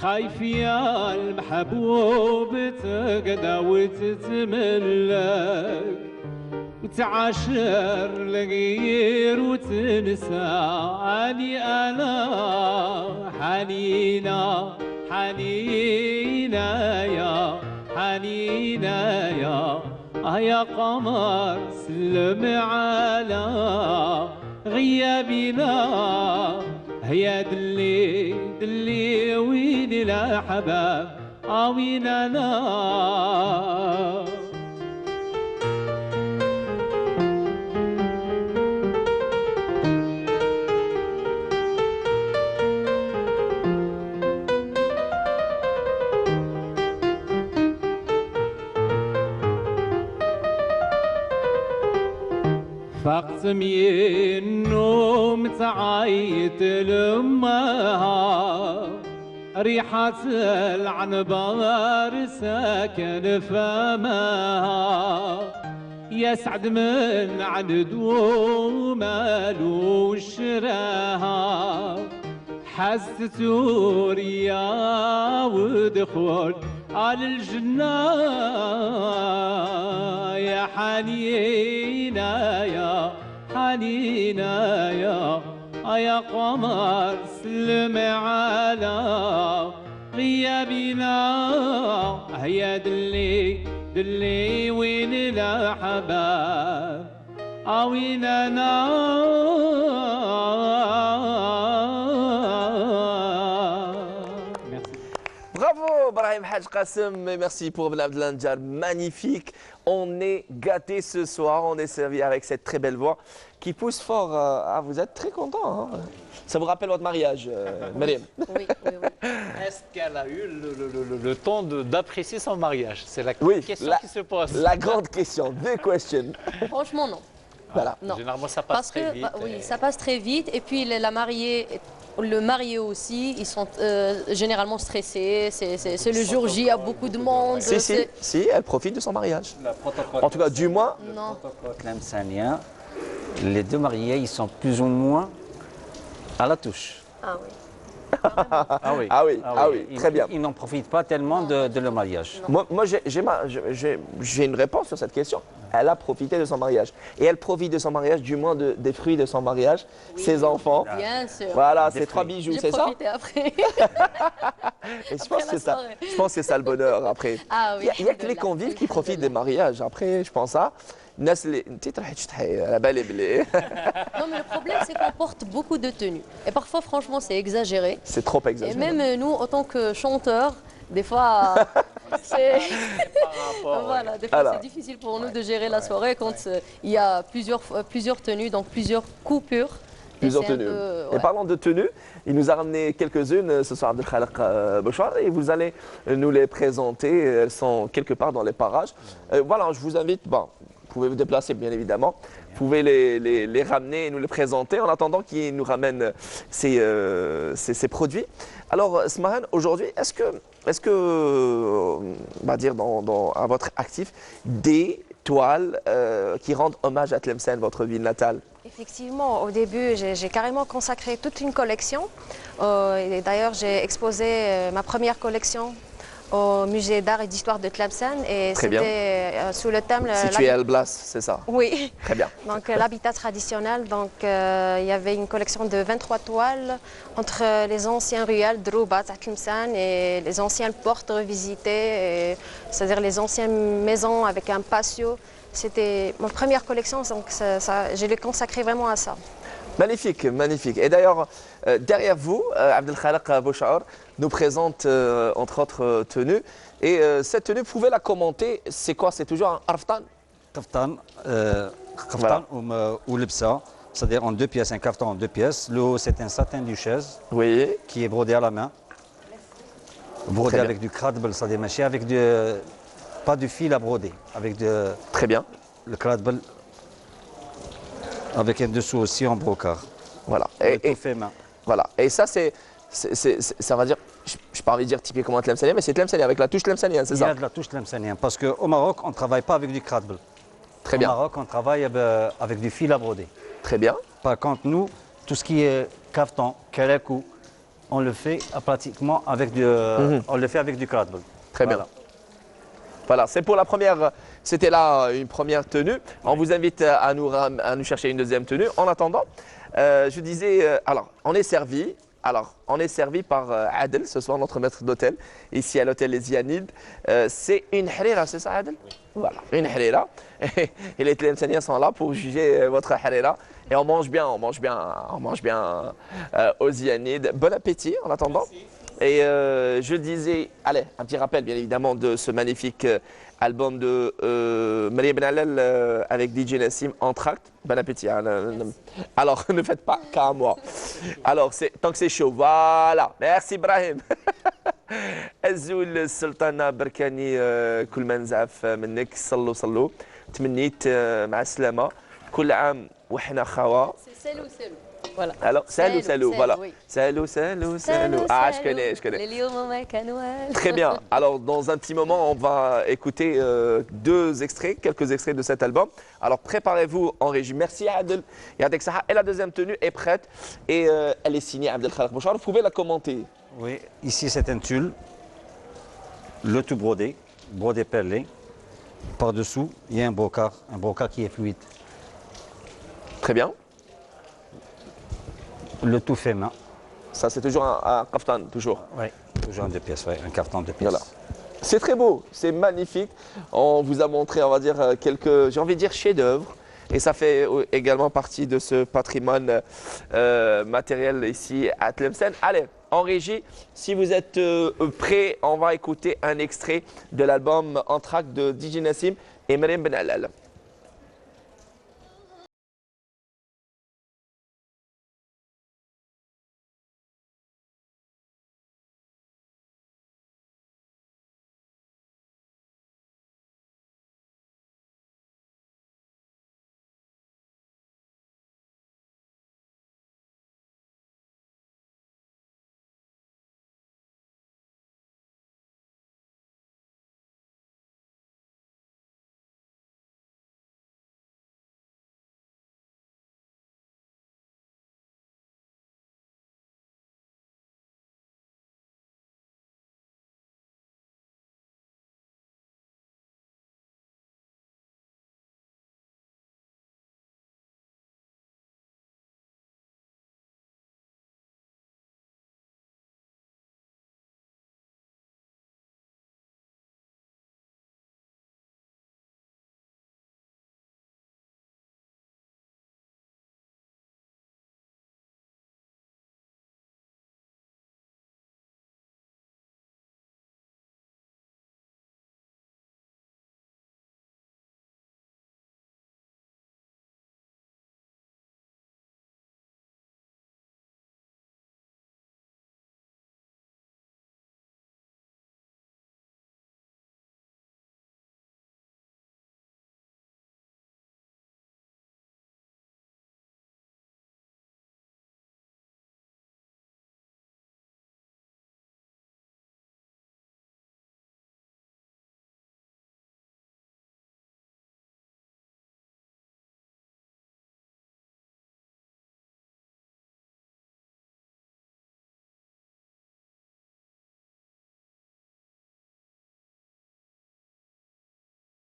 خايف يا المحبوب تقدى وتتملك وتعاشر لغير وتنسى اني انا حنينة حنينة يا حنينة يا قمر سلم على غيابنا هيا دلي وين الاحباب وين انا فقت من النوم تعيت لأمها ريحة العنبر ساكن فمها يسعد من عنده مالو شراها حست ريا ودخول على الجنة يا حنينة يا حنينة يا قمر سلم على غيابنا هيا دلي وين الأحباب وين أنا
Bravo Brahim Hadj Qassem, et merci pour Ben Abdelanjar, magnifique. On est gâtés ce soir, on est servi avec cette très belle voix qui pousse fort. Vous êtes très content. Hein, ça vous rappelle votre mariage, Mariam?
Oui.
Est-ce qu'elle a eu le temps d'apprécier son mariage? C'est la question qui se pose.
La grande question, the question.
Franchement, non.
Voilà.
Non.
Généralement, ça passe très vite.
Oui, ça passe très vite. Et puis, la mariée, le marié aussi, ils sont généralement stressés. C'est le jour J, il y a beaucoup de monde.
Si, elle profite de son mariage. En tout cas, du moins.
Non.
Le protocole tlemcenien, les deux mariés, ils sont plus ou moins à la touche.
Ah oui.
Ah oui,
très bien.
Ils n'en profitent pas tellement de leur mariage.
Moi j'ai une réponse sur cette question. Elle a profité de son mariage. Et elle profite de son mariage, du moins des fruits de son mariage, ses enfants.
Bien sûr.
Voilà, ces trois bijoux, c'est ça?
J'ai profité après.
Et je pense que c'est ça le bonheur après.
Ah oui.
Il y a que les convives qui profitent des mariages. Après, je pense ça. Non, mais
le problème, c'est qu'on porte beaucoup de tenues. Et parfois, franchement, c'est exagéré.
C'est trop exagéré.
Et même nous, en tant que chanteurs, des fois, c'est voilà, des fois, c'est difficile pour nous de gérer la soirée quand il y a plusieurs tenues, donc plusieurs coupures.
Plusieurs tenues. Et parlant de tenues, il nous a ramené quelques-unes ce soir, Abdelkhalek Bouchard, et vous allez nous les présenter. Elles sont quelque part dans les parages. Voilà, je vous invite. Bon, vous pouvez vous déplacer, bien évidemment. Vous pouvez les ramener et nous les présenter en attendant qu'ils nous ramènent ces produits. Alors, Smahan, aujourd'hui, est-ce que on va dire à votre actif, des toiles qui rendent hommage à Tlemcen, votre ville natale?
Effectivement, au début, j'ai carrément consacré toute une collection. Et d'ailleurs, j'ai exposé ma première collection au musée d'art et d'histoire de Tlemcen, et c'était sous le thème...
Situé à Elblas, c'est ça?
Oui.
Très bien.
Donc l'habitat traditionnel, donc il y avait une collection de 23 toiles entre les anciens ruelles de Roubat à Tlemcen et les anciennes portes revisitées, c'est-à-dire les anciennes maisons avec un patio c'était ma première collection, donc je l'ai consacrée vraiment à ça.
Magnifique, magnifique. Et d'ailleurs, derrière vous, Abdelkhalak Bouchaour nous présente entre autres tenues. Et cette tenue, vous pouvez la commenter. C'est quoi? C'est toujours un arftan?
Kaftan,
Voilà.
ou lebsa, c'est-à-dire en 2 pièces, un kaftan en 2 pièces. Le haut, c'est un satin duchesse
Oui.
qui est brodé à la main. Brodé
Très bien.
avec du cradble, c'est-à-dire maché avec pas du fil à broder, avec
Très bien.
le cradble, avec un dessous aussi en brocart.
Voilà.
Tout fait main.
Voilà. Et ça, ça va dire, je n'ai pas envie de dire typiquement Tlemcenia, mais c'est Tlemcenia avec la touche Tlemcenia, c'est
Il y
ça?
a de la touche tlemcenienne parce qu'au Maroc, on ne travaille pas avec du cradble.
Très
Au
bien.
Maroc, on travaille avec du fil à broder.
Très bien.
Par contre, nous, tout ce qui est kaftan, kerekou, on le fait pratiquement avec on le fait avec du cradble.
Très bien. Voilà, c'est pour la première, c'était là une première tenue. On vous invite à nous chercher une deuxième tenue. En attendant, je disais, alors, on est servi. Alors, on est servi par Adel, ce soir, notre maître d'hôtel, ici à l'hôtel Les Ianides. C'est une harira, c'est ça, Adel? Voilà, une harira. Et les Tlemceniens sont là pour juger votre harira. Et on mange bien, aux Ianides. Bon appétit en attendant. Et je disais, allez, un petit rappel bien évidemment de ce magnifique album de Maria Benallel avec DJ Nassim Entracte. Bon appétit. Hein, alors, ne faites pas qu'à moi. Alors, tant que c'est chaud, voilà. Merci Ibrahim. الزول السلطانة بركاني كل ما نزعف منك صلوا صلوا تمنيت مع السلامة كل عام وحنا خوا.
C'est Selou, Selou. Voilà.
Alors, Salou, voilà.
Oui.
Salou. Ah, je connais. Très bien. Alors, dans un petit moment, on va écouter quelques extraits de cet album. Alors, préparez-vous en régie. Merci à Adel et à Deksaha. Et la deuxième tenue est prête et elle est signée Abdelkhalak Bouchaour. Vous pouvez la commenter.
Oui, ici c'est un tulle, le tout brodé perlé. Par-dessous, il y a un brocart qui est fluide.
Très bien.
Le tout fait main.
Ça, c'est toujours un kaftan, toujours.
Oui, toujours en 2 pièces, oui, un carton de 2 pièces.
Voilà. C'est très beau, c'est magnifique. On vous a montré, on va dire, quelques, j'ai envie de dire, chefs-d'œuvre. Et ça fait également partie de ce patrimoine matériel ici à Tlemcen. Allez, en régie, si vous êtes prêts, on va écouter un extrait de l'album Entracte de DJ Nassim et Maria Benallel.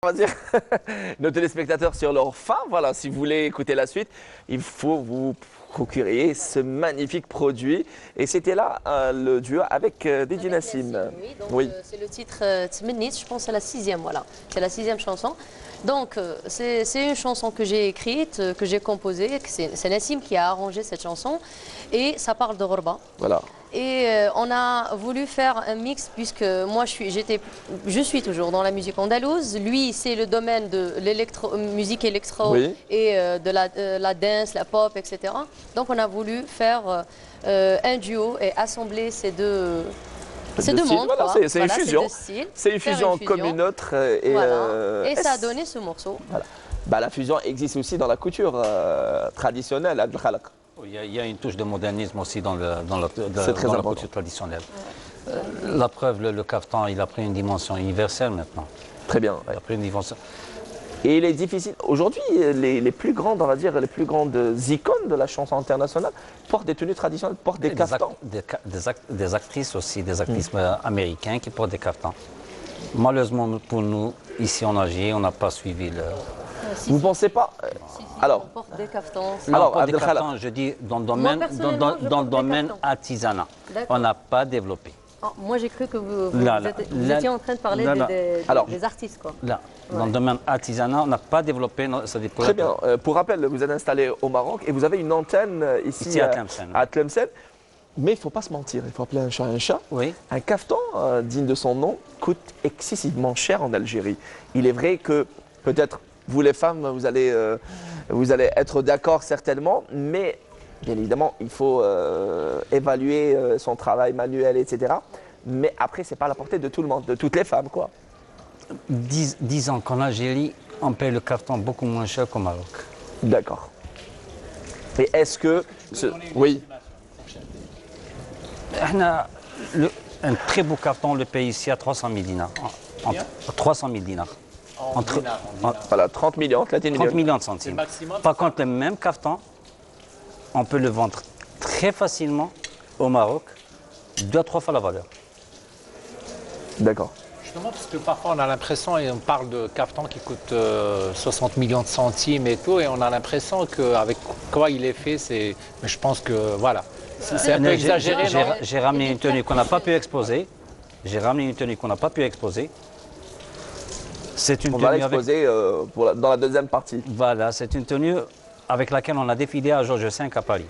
On va dire nos téléspectateurs sur leur faim. Voilà, si vous voulez écouter la suite, il faut vous procurer ce magnifique produit. Et c'était là le duo avec DJ Nassim.
Oui, donc c'est le titre Tmenit, je pense à la 6e, voilà. C'est la 6e chanson. Donc, c'est une chanson que j'ai écrite, que j'ai composée. C'est Nassim qui a arrangé cette chanson. Et ça parle de Ghorba.
Voilà.
Et on a voulu faire un mix puisque moi je suis toujours dans la musique andalouse. Lui, c'est le domaine de musique électro et de la dance, la pop, etc. Donc on a voulu faire un duo et assembler ces deux mondes.
Voilà, c'est une fusion. C'est une fusion comme une autre.
Et ça a donné ce morceau.
Voilà. Bah, la fusion existe aussi dans la couture traditionnelle, Abdel Khalak.
Il y a une touche de modernisme aussi dans la couture traditionnelle. La preuve, le kaftan, il a pris une dimension universelle maintenant.
Très bien.
Il a pris une dimension.
Et il est difficile. Aujourd'hui, les plus grandes, on va dire, les plus grandes icônes de la chanson internationale portent des tenues traditionnelles, portent des kaftans.
Des actrices aussi, des actrices américaines qui portent des kaftans. Malheureusement pour nous, ici en Algérie, on n'a pas suivi le.
Vous ne pensez pas
Alors, on porte des kaftans.
Alors, des kaftans, je dis dans le domaine artisanat. On n'a pas développé.
Oh, moi, j'ai cru que vous étiez en train de parler des artistes. Quoi.
Là, dans le domaine artisanat, on n'a pas développé.
Très bien. Pour rappel, vous êtes installé au Maroc et vous avez une antenne ici à Tlemcen. Mais il ne faut pas se mentir, il faut appeler un chat un chat.
Oui.
Un kaftan digne de son nom coûte excessivement cher en Algérie. Il est vrai que peut-être vous les femmes, vous allez être d'accord certainement, mais bien évidemment, il faut évaluer son travail manuel, etc. Mais après, ce n'est pas à la portée de tout le monde, de toutes les femmes, quoi.
Disons qu'en Algérie, on paye le kaftan beaucoup moins cher qu'au Maroc.
D'accord. Et est-ce que... Oui.
Un très beau kaftan, on le paye ici à 300 000 dinars. 300 000 dinars.
Voilà, 30 millions, 30
millions de centimes. Par contre, le même kaftan, on peut le vendre très facilement au Maroc, 2 à 3 fois la valeur.
D'accord.
Justement, parce que parfois on a l'impression, et on parle de kaftan qui coûte 60 millions de centimes et tout, et on a l'impression qu'avec quoi il est fait, mais je pense que voilà, c'est un peu exagéré.
J'ai ramené une tenue qu'on n'a pas pu exposer.
On va l'exposer dans la deuxième partie.
Voilà, c'est une tenue avec laquelle on a défilé à Georges V à Paris.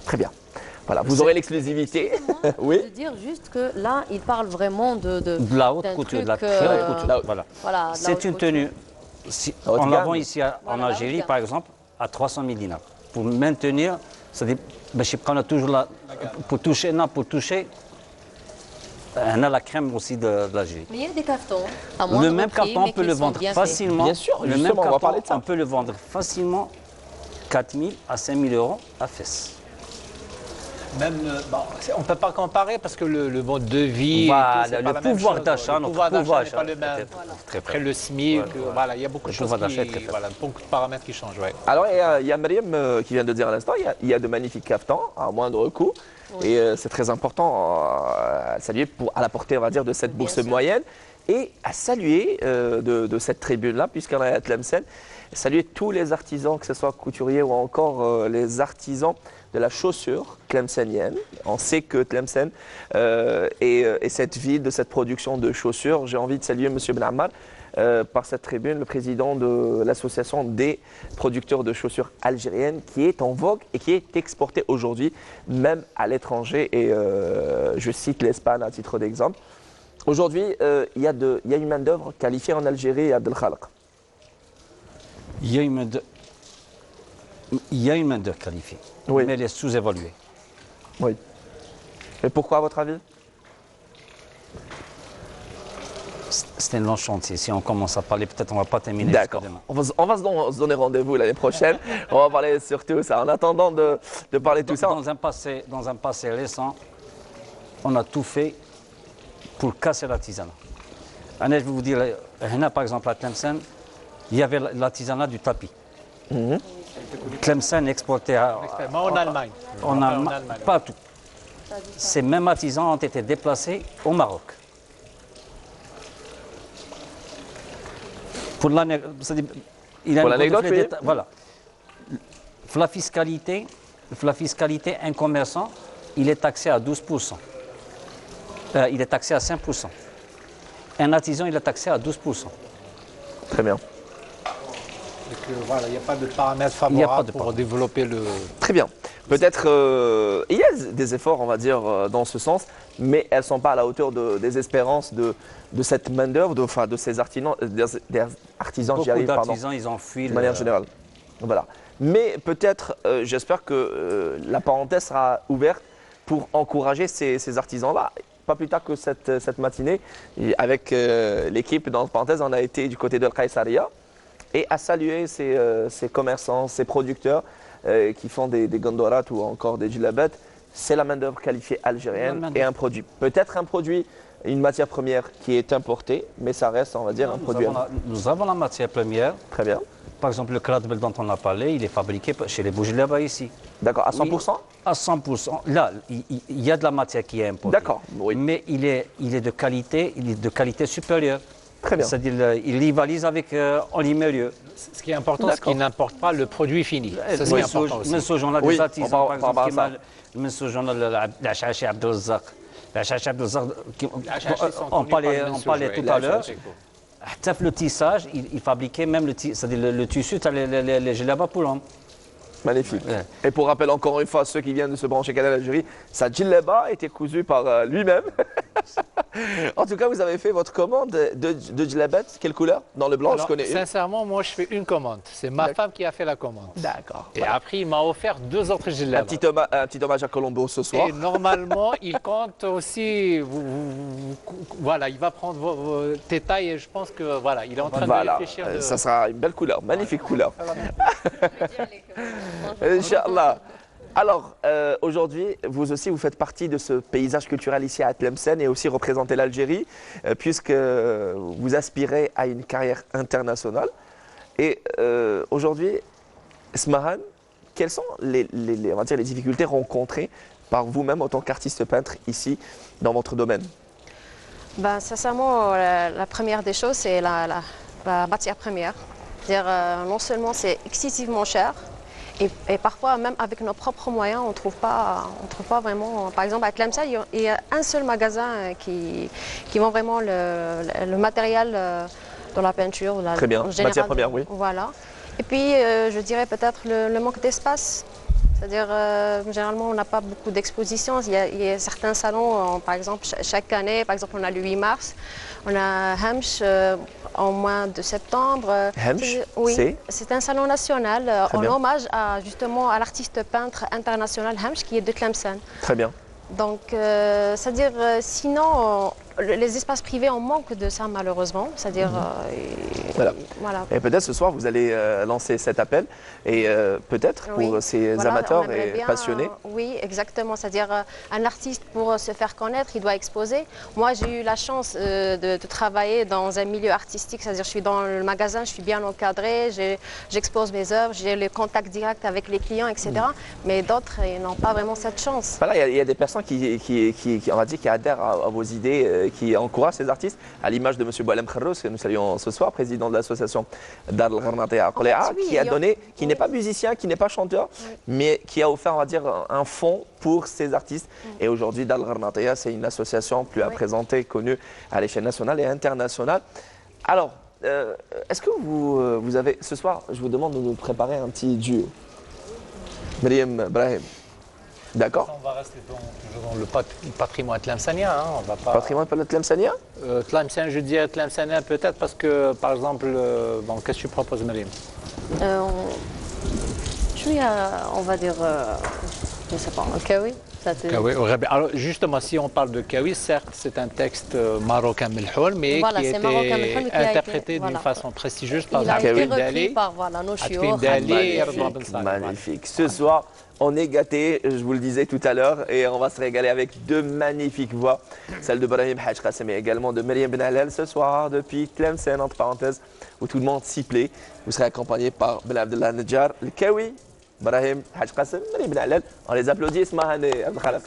Très bien. Voilà, vous aurez l'exclusivité.
Oui. Je veux dire juste que là, il parle vraiment de
la haute couture, de la très haute couture. Voilà. C'est une tenue. On la vend ici en Algérie, par exemple, à 300 000 dinars. Pour maintenir, c'est-à-dire, on a toujours là, pour toucher, on a la crème aussi de l'Algérie.
Mais il y a des cartons.
Le même carton, on peut le vendre facilement.
Bien sûr,
le même carton, on peut le vendre facilement 4 000 à 5 000 euros à fesse.
Même, on ne peut pas comparer parce que le mode de vie,
voilà, le pouvoir d'achat,
notre pouvoir d'achat n'est pas le même. Après le SMIC, voilà, il y a beaucoup de choses beaucoup de paramètres qui changent. Ouais.
Alors il y a Mariam qui vient de dire à l'instant, il y a de magnifiques kaftans à moindre coût. Oui. Et c'est très important à saluer à la portée, on va dire, de cette bourse moyenne et à saluer de cette tribune-là, puisqu'on est à Tlemcen, saluer tous les artisans, que ce soit couturiers ou encore les artisans de la chaussure tlemcenienne. On sait que Tlemcen est cette ville de cette production de chaussures. J'ai envie de saluer M. Ben Ammar par cette tribune, le président de l'association des producteurs de chaussures algériennes qui est en vogue et qui est exportée aujourd'hui même à l'étranger. Et je cite l'Espagne à titre d'exemple. Aujourd'hui, il y a une main-d'œuvre qualifiée en Algérie, Abdel Khalak.
Il y a une main-d'œuvre qualifiée, oui, mais elle est sous-évaluée.
Oui. Et pourquoi, à votre avis?
C'est un long chantier. Si on commence à parler, peut-être on ne va pas terminer.
D'accord. On va se donner rendez-vous l'année prochaine. On va parler sur tout ça. En attendant de parler de tout ça.
Dans un passé récent, on a tout fait pour casser l'artisanat. Je vais vous dire, par exemple, à Tlemcen, il y avait l'artisanat du tapis. Tlemcen exportait
en Allemagne.
En Allemagne, partout. Ces mêmes artisans ont été déplacés au Maroc. Pour l'anecdote, oui. Voilà. La fiscalité, un commerçant, il est taxé à 12%. Il est taxé à 5%. Un artisan, il est taxé à 12%.
Très bien.
Voilà, il n'y a pas de paramètres
Il n'y a pas
favorables
de
pour
paramètres.
développer le...
Très bien. Peut-être il y a des efforts, on va dire, dans ce sens, mais elles ne sont pas à la hauteur des espérances de cette main-d'œuvre, de ces artisans,
Beaucoup
j'y arrive, pardon,
d'artisans, ils ont fui.
de manière générale. Voilà. Mais peut-être, j'espère que la parenthèse sera ouverte pour encourager ces artisans-là. Pas plus tard que cette matinée, et avec l'équipe, dans la parenthèse, on a été du côté de Qaïsaria et à saluer ces commerçants, ces producteurs qui font des gondolas ou encore des djellabats. C'est la main-d'œuvre qualifiée algérienne et un produit. Peut-être un produit, une matière première qui est importée, mais ça reste, on va dire, un produit.
Nous avons la matière première.
Très bien.
Par exemple, le kradbel dont on a parlé, il est fabriqué chez les bougies là-bas ici.
D'accord, à 100%?
Oui, à 100%. Là, il y a de la matière qui est importée.
D'accord, oui.
Mais il est de qualité supérieure.
Très bien.
C'est-à-dire il rivalise avec Olimélieu.
Ce qui est important, c'est qu'il n'importe pas le produit fini. C'est ce qui est important aussi.
Mais ce genre-là,
Oui,
des artisans,
on
par
va
exemple,
voir ça.
mais ce genre-là, la Chachi Abdelzak. La Chachi Abdelzak,
On
on parlait tout à l'heure. Le tissage, il fabriquait même le tissu, les djellabas pour l'homme.
Magnifique.
Ouais.
Et pour rappel, encore une fois, ceux qui viennent de se brancher Canal Algérie, sa djellaba a été cousue par lui-même. En tout cas, vous avez fait votre commande de djellabet. Quelle couleur? Dans le blanc,
Alors,
je connais une.
sincèrement, moi, je fais une commande. C'est ma femme qui a fait la commande.
D'accord.
Et après, il m'a offert 2 autres
Un
djellabas.
petit hommage à Colombo ce soir.
Et normalement, il compte aussi, voilà, il va prendre vos détails et je pense que voilà, il est en train de
Voilà,
réfléchir.
ça sera une belle couleur, magnifique couleur. Inch'Allah. Alors, aujourd'hui, vous aussi, vous faites partie de ce paysage culturel ici à Tlemcen et aussi représentez l'Algérie, puisque vous aspirez à une carrière internationale. Et aujourd'hui, Smahan, quelles sont on va dire, les difficultés rencontrées par vous-même en tant qu'artiste peintre ici dans votre domaine?
Ben, sincèrement, la première des choses, c'est la matière première. C'est-à-dire, non seulement c'est excessivement cher, et parfois, même avec nos propres moyens, on ne trouve pas vraiment. Par exemple, à Tlemcen, il y a un seul magasin qui vend vraiment le matériel de la peinture.
Très bien,
en général,
matière première, oui.
Voilà. Et puis, je dirais peut-être le manque d'espace. C'est-à-dire, généralement, on n'a pas beaucoup d'expositions. Il y a certains salons, par exemple, chaque année, par exemple, on a le 8 mars, on a Hamch en mois de septembre.
Hamch,
oui, c'est un salon national en
bien.
hommage justement à l'artiste peintre international Hamch qui est de Tlemcen.
Très bien.
Donc, c'est-à-dire, sinon, les espaces privés, on manque de ça malheureusement. C'est-à-dire,
Voilà. Et peut-être ce soir, vous allez lancer cet appel et peut-être pour
Oui,
ces
voilà,
amateurs
on aimerait
et
bien,
passionnés.
Oui, exactement. C'est-à-dire, un artiste, pour se faire connaître, il doit exposer. Moi, j'ai eu la chance de travailler dans un milieu artistique. C'est-à-dire, je suis dans le magasin, je suis bien encadrée, j'expose mes œuvres, j'ai le contact direct avec les clients, etc. Mais d'autres, ils n'ont pas vraiment cette chance.
Voilà, il y a des personnes qui, on va dire, qui adhèrent à vos idées, qui encouragent ces artistes, à l'image de M. Boualem Kharrous, que nous saluons ce soir, président de l'association Dar al-Gharnatia Qolea, qui n'est pas musicien, qui n'est pas chanteur, mais qui a offert, on va dire, un fonds pour ces artistes. Et aujourd'hui, Dar al-Gharnatia, c'est une association plus à présenter, connue à l'échelle nationale et internationale. Alors, est-ce que vous avez, ce soir, je vous demande de nous préparer un petit duo. Mariam Brahim. D'accord.
On va rester toujours dans le patrimoine tlemcenien. Hein, on va pas...
Patrimoine tlemcenien.
Tlemcen, je dis tlemcenien peut-être parce que, par exemple, bon, qu'est-ce que tu proposes, Mariam?
Je suis, on va dire, je ne sais pas, un kawi.
Kawi, alors justement, si on parle de kawi, certes, c'est un texte marocain melhoul, mais
Voilà,
qui a
c'est marocain melhoul, mais
été
qui a été-
interprété d'une
voilà.
façon prestigieuse par
Il a été
Atwin
repris
Dali.
par nos chiours.
Atwin Dali et
Magnifique.
Reda Ben Salem.
Magnifique. Ce soir, on est gâtés, je vous le disais tout à l'heure, et on va se régaler avec deux magnifiques voix. Celle de Brahim Hadj Qassem et également de Mariam Ben Allel ce soir, depuis Tlemcen, entre parenthèses, où tout le monde s'y plaît. Vous serez accompagné par Ben Abdellah Nedjar, le Kawi, Brahim Hadj Qassem, Mariam Ben Allel. On les applaudit, Smahan et Abdelkhalaf.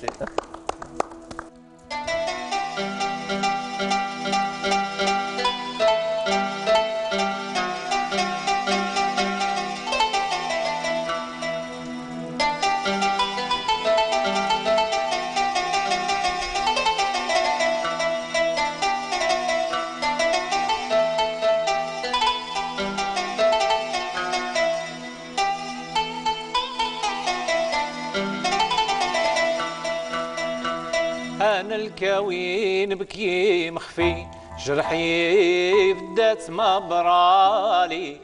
وانا الكوين بكي مخفي جرحي بدات ما برالي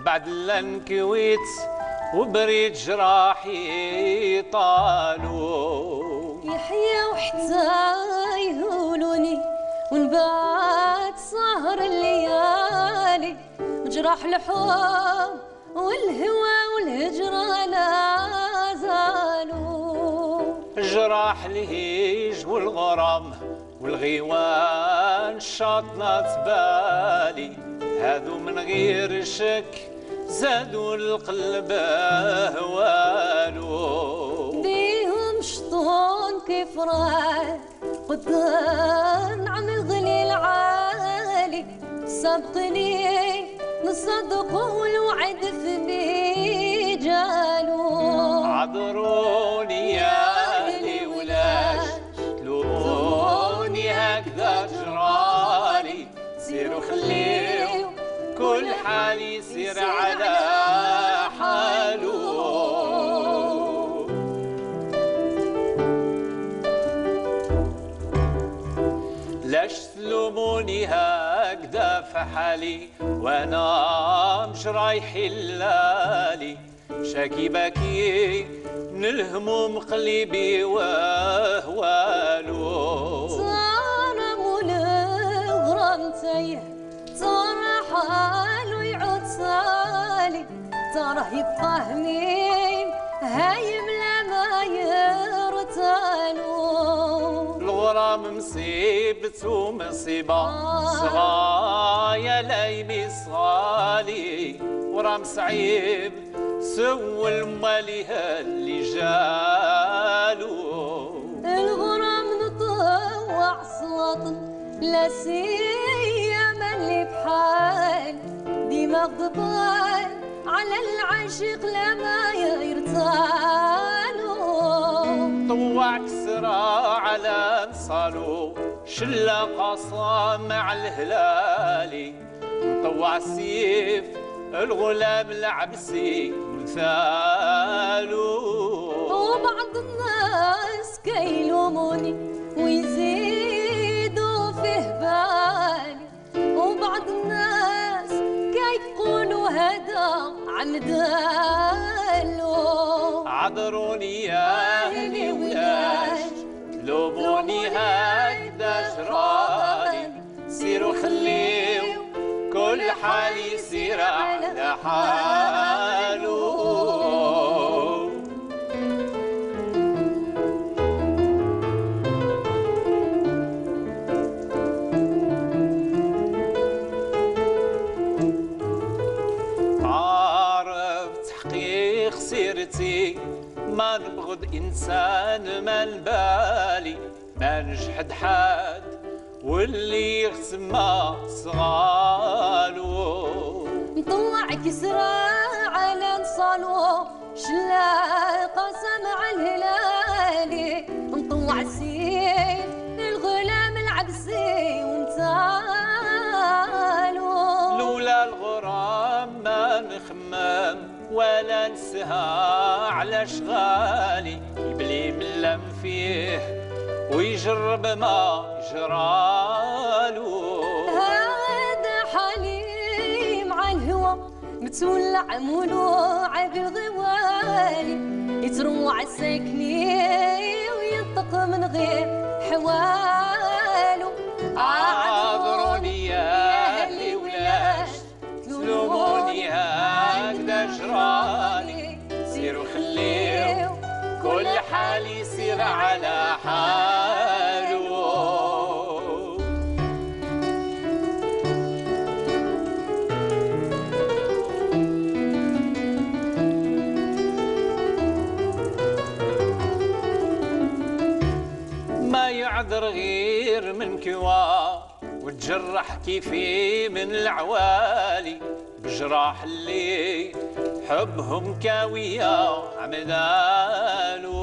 بعد لنكويت وبريد جراحي طالو
يحيى وحتى يهولوني ونبات سهر الليالي وجراح الحب والهوى والهجرة لا زالوا
جراح الهيج والغرام والغيوان شاطنا تبالي هادو من غير شك زادوا القلب هوالو
بيهم شطون كيف راح قدام عم الغليل عالي سبقني نصدق والوعد في بيجالو
عذروني يا اهلي ولاش تلوموني هكذا جرالي سيروا خليو كل حال يصير على حاله لاش تلوموني هكذا في حالي وانا مش رايح اللالي شاكي باكي من الهموم قلبي وهوالو
صار الغرام تايه ترى حالو يعود صالي ترى يبقى هميم هايم لما يرتالو
الغرام مصيبته مصيبة صغايا لايمي صغالي غرام صعيب سو الماليها اللي جالو
الغرام نطوع سلطن لا سيما اللي بحال ديما غضبان على العاشق لما يرتالو
طوع كسرى على نصالو شلا قصا مع الهلالي مطوع سيف الغلام العبسي مثالو
وبعض الناس كيلوموني ويزيدوا فيه بالي وبعض الناس كيقولوا هذا عمدالو
عذروني يا اهلي ولاش تلوموني هكذا جرالي سيروا خليو كل حال يصير على حاله عارف تحقيق سيرتي ما نبغض إنسان ما نبالي ما نجحد حد واللي يغسما صغالو
نطلع كسرى على نصالو شلا قسم على الهلالي نطلع سيف الغلام العبسي ومثالو
لولا الغرام ما نخمم ولا نسهى على شغالي يبلي ملم فيه ويجرب ما جرالو
هذا حالي مع الهوى متولع مولوع بالغوالي يتروع الساكني وينطق من غير حوالو
عذروني يا اهلي ولاش تلوموني هكذا جرالي سيروا خليو كل حال يصير على حاله ما يعذر غير من كوا وتجرح كيفي من العوالي بجراح اللي حبهم كاوية عمدالو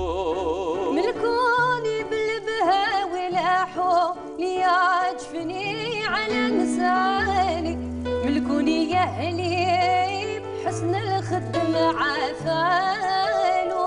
ملكوني بالبها ولاحو ليعجفني على نسالي ملكوني يا اهلي بحسن الخدم عفالو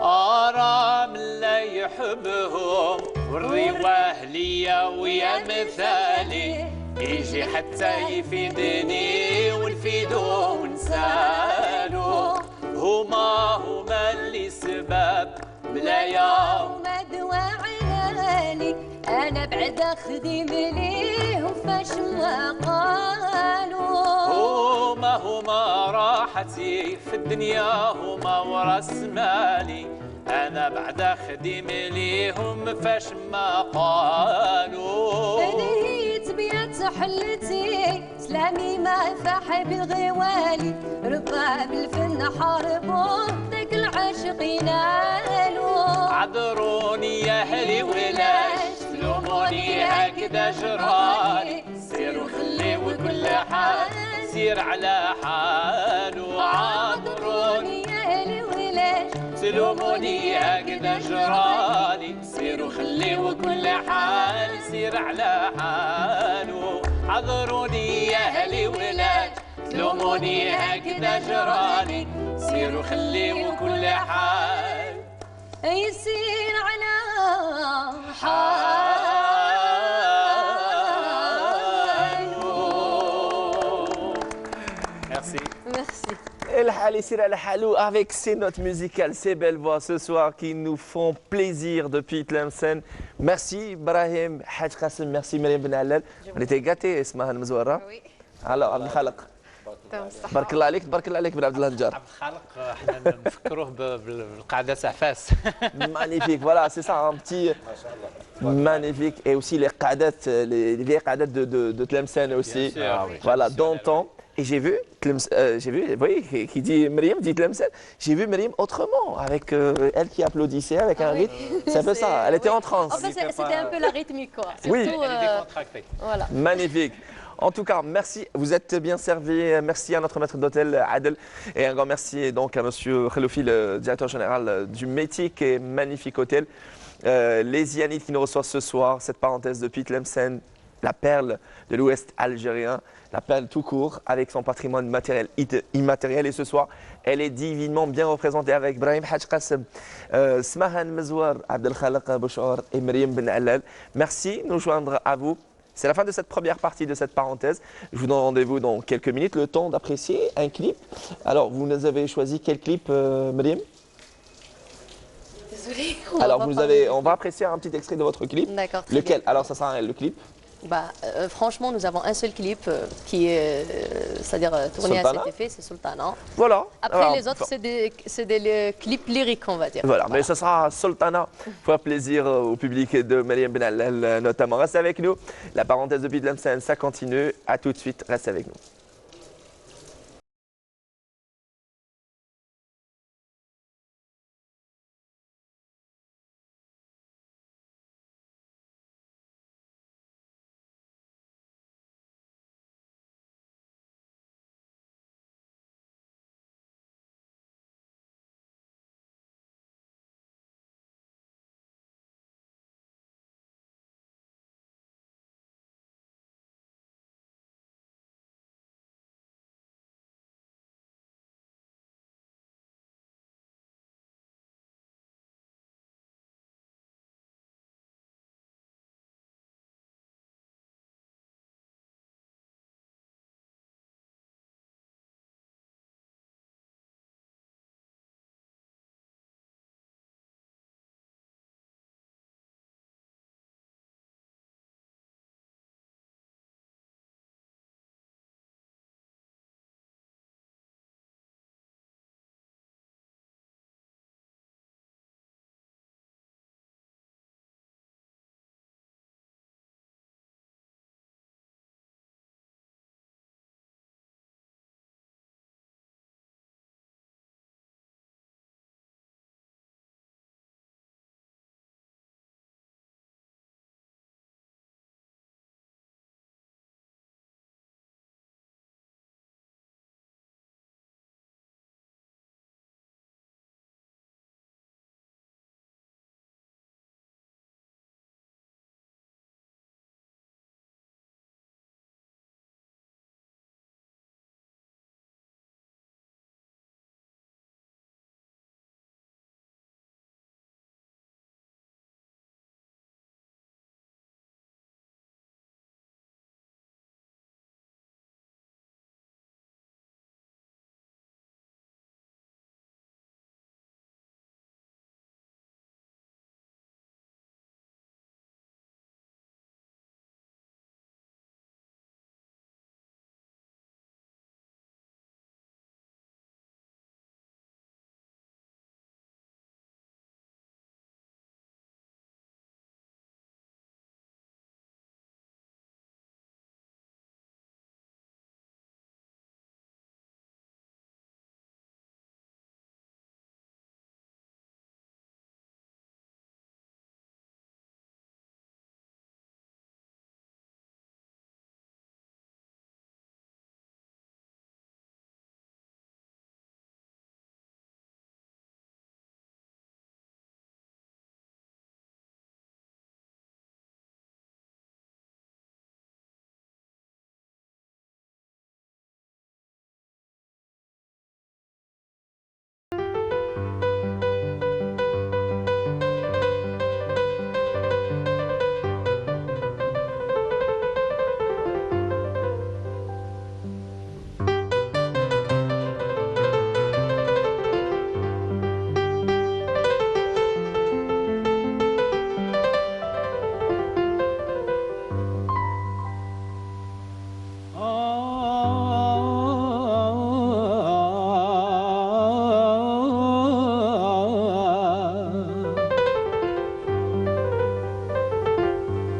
آرام لا يحبهم والرواه ليا ويا مثالي يجي حتى يفيدني ونفيدو ونسالو هما اللي سبب بلايا
وما دواعي علالي انا بعد اخدم ليهم فاش ما قالوا
هما راحتي في الدنيا هما وراس مالي انا بعد اخدم ليهم فاش ما قالوا
نهيت بيات حلتي سلامي ما فاح بالغوالي رباب الفن حاربوا ذاك العاشق ينالوا
عذروني يا اهلي ولاش تلوموني هكذا جرالي سيروا خليوا كل حال سير على حاله عذروني
يا اهلي ولاش
تلوموني هكذا جرالي سيروا خليوا كل حال سير على حاله عذروني يا اهلي ولاش تلوموني هكذا جرالي سيروا خليوا كل حال
يسير على
Merci.
Merci.
El Hali Sira El Halou avec ces notes musicales, ces belles voix ce soir qui nous font plaisir depuis Tlemcen. Merci Brahim Haj Qasem, merci Myriam Ben Allel. On était gâtés, Ismahan Mzoura.
Oui.
Alors, Abdel Khalaq. بارك الله عليك تبارك الله عليك بن عبد الهنجار.
عبد الخالق احنا نفكروه بالقعده عفاس.
Magnifique, voilà, c'est ça, un petit magnifique. Et aussi les qadat, les vieilles qadat de Tlemcen aussi.
sûr, oui.
Voilà, d'antan. Et j'ai vu, vous voyez, qui dit Myriam, dit Tlemcen. J'ai vu Myriam autrement, avec elle qui applaudissait, avec un rythme. C'est un peu ça, elle était en transe.
En fait, c'était un peu la rythmique, quoi.
Oui.
Surtout,
Elle est décontractée.
voilà.
Magnifique. En tout cas, merci, vous êtes bien servis. Merci à notre maître d'hôtel Adel et un grand merci donc à monsieur Khaloufi, le directeur général du Métique et magnifique hôtel. Les Ianides qui nous reçoivent ce soir, cette parenthèse depuis Tlemcen, la perle de l'Ouest algérien, la perle tout court avec son patrimoine matériel immatériel. Et ce soir, elle est divinement bien représentée avec Brahim Haj Qasem, Smahan Mezouar, Abdel Khalaq Bouchour et Myriam Ben Allel. Merci de nous joindre à vous. C'est la fin de cette première partie de cette parenthèse. Je vous donne rendez-vous dans quelques minutes, le temps d'apprécier un clip. Alors, vous nous avez choisi quel clip, Myriam?
Désolée.
Alors, on va apprécier un petit extrait de votre clip.
D'accord, très
Lequel?
bien.
Alors, ça sera le clip.
Franchement, nous avons un seul clip qui est, c'est-à-dire tourné à
Sultana
cet effet, c'est Sultana.
Voilà.
Après,
Alors,
les autres, c'est des clips lyriques, on va dire.
Voilà, mais ce sera Sultana. Faire plaisir au public de Myriam Ben Allel notamment. Restez avec nous. La parenthèse de Tlemcen, ça continue. À tout de suite. Restez avec nous.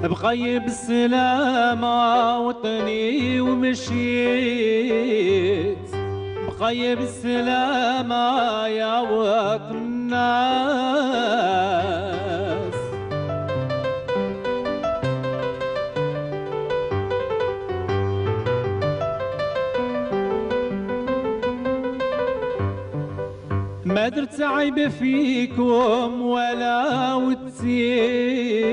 بقي بالسلامة وطني ومشيت بقي بالسلامة يا وطن الناس ما درت عيب فيكم ولا وتزيد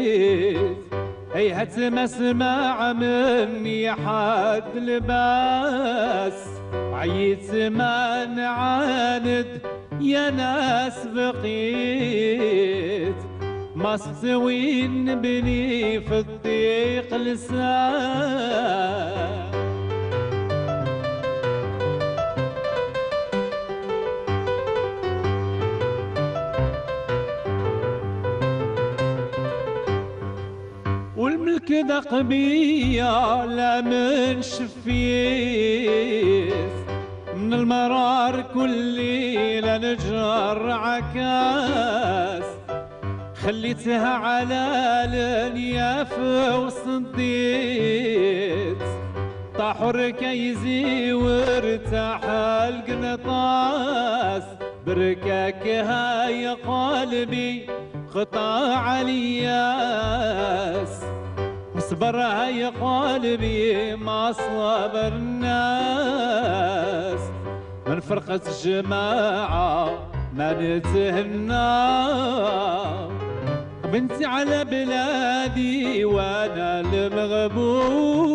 هيهات ما سمع مني حد لباس عييت ما نعاند يا ناس بقيت ما ستوين بني في الضيق لسان والملك ذاق بيا لا من شفيت من المرار كل ليلة نجر عكاس خليتها على الانياف وصديت طاح ركايزي وارتاح القنطاس بركاكها يا قلبي قطع الياس اصبرها يا قلبي ما صبر الناس من فرقة الجماعة ما نتهنى بنتي على بلادي وانا المغبون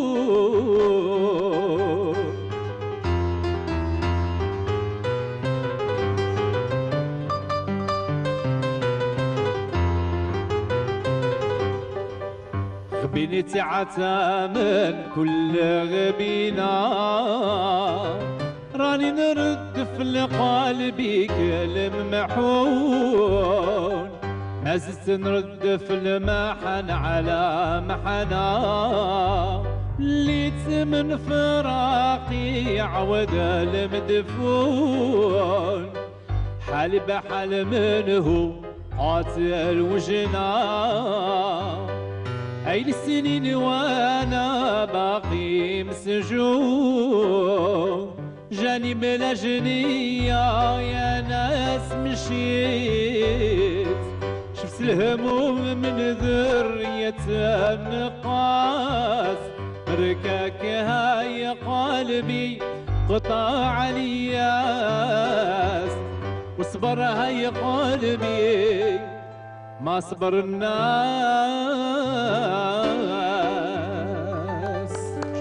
غبينتي عتا من كل غبينا راني نرد في قلبي كلم محون ما زلت نرد في المحن على محنا ليت من فراقي عود المدفون حالي بحال منه قاتل وجنا هاي السنين وانا باقي مسجون جاني بلا جنية يا ناس مشيت شفت الهموم من ذرية النقاس ركاكها يا قلبي قطع الياس واصبرها يا قلبي ما صبر الناس.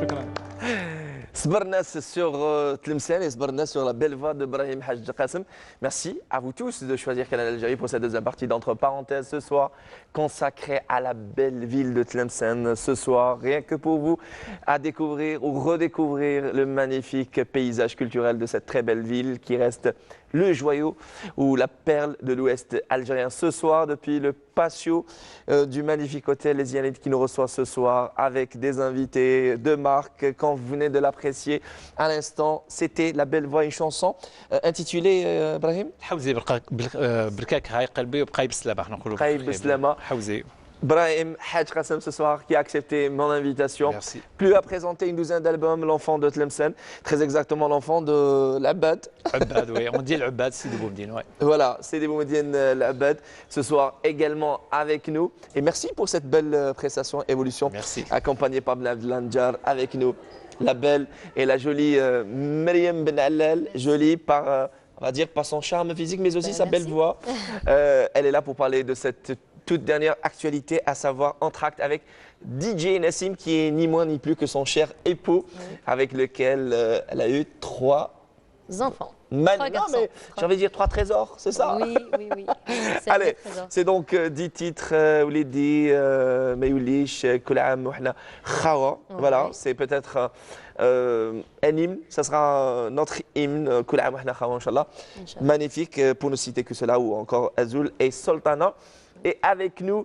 شكرا.
Sbarnas sur Tlemcen et Sbarnas sur la belle voix de Brahim Haj Qassem. Merci à vous tous de choisir Canal Algérie pour cette deuxième partie d'entre parenthèses ce soir consacrée à la belle ville de Tlemcen. Ce soir, rien que pour vous, à découvrir ou redécouvrir le magnifique paysage culturel de cette très belle ville qui reste le joyau ou la perle de l'ouest algérien. Ce soir, depuis le patio du magnifique hôtel Les Ianides qui nous reçoit ce soir avec des invités de marque. Quand vous venez de l'apprécier à l'instant, c'était La Belle Voix, une chanson intitulée Brahim
حوزي بركاك هاي قلبي وبقاي بالسلامة احنا نقولوا
بقاي بالسلامة.
حوزي
Brahim Haj Qassem ce soir qui a accepté mon invitation.
Merci.
Plus à présenter une douzaine d'albums, l'enfant de Tlemcen, très exactement l'enfant de l'Abbad.
عباد oui, on dit l'Abbad, c'est des Boumdine, ouais.
Voilà, c'est des Boumdine l'Abbad ce soir également avec nous. Et merci pour cette belle prestation Évolution.
Merci.
Accompagnée par Bnad Lanjar avec nous. La belle et la jolie Maryam Ben Allel, jolie par, on va dire, par son charme physique, mais aussi sa belle voix. Elle est là pour parler de cette toute dernière actualité, à savoir Entracte avec DJ Nassim, qui est ni moins ni plus que son cher époux, avec lequel elle a eu trois
enfants.
Non, mais j'ai envie de dire trois trésors, c'est ça?
Oui, oui, oui.
Allez, c'est donc 10 titres, Oulidi, Mayoulish, Koulam, Ouhna, Khawa. Voilà, c'est peut-être un hymne, ça sera notre hymne, Koulam, Ouhna, Khawa, Inch'Allah. Magnifique, pour ne citer que cela, ou encore Azul et Sultana. Et avec nous,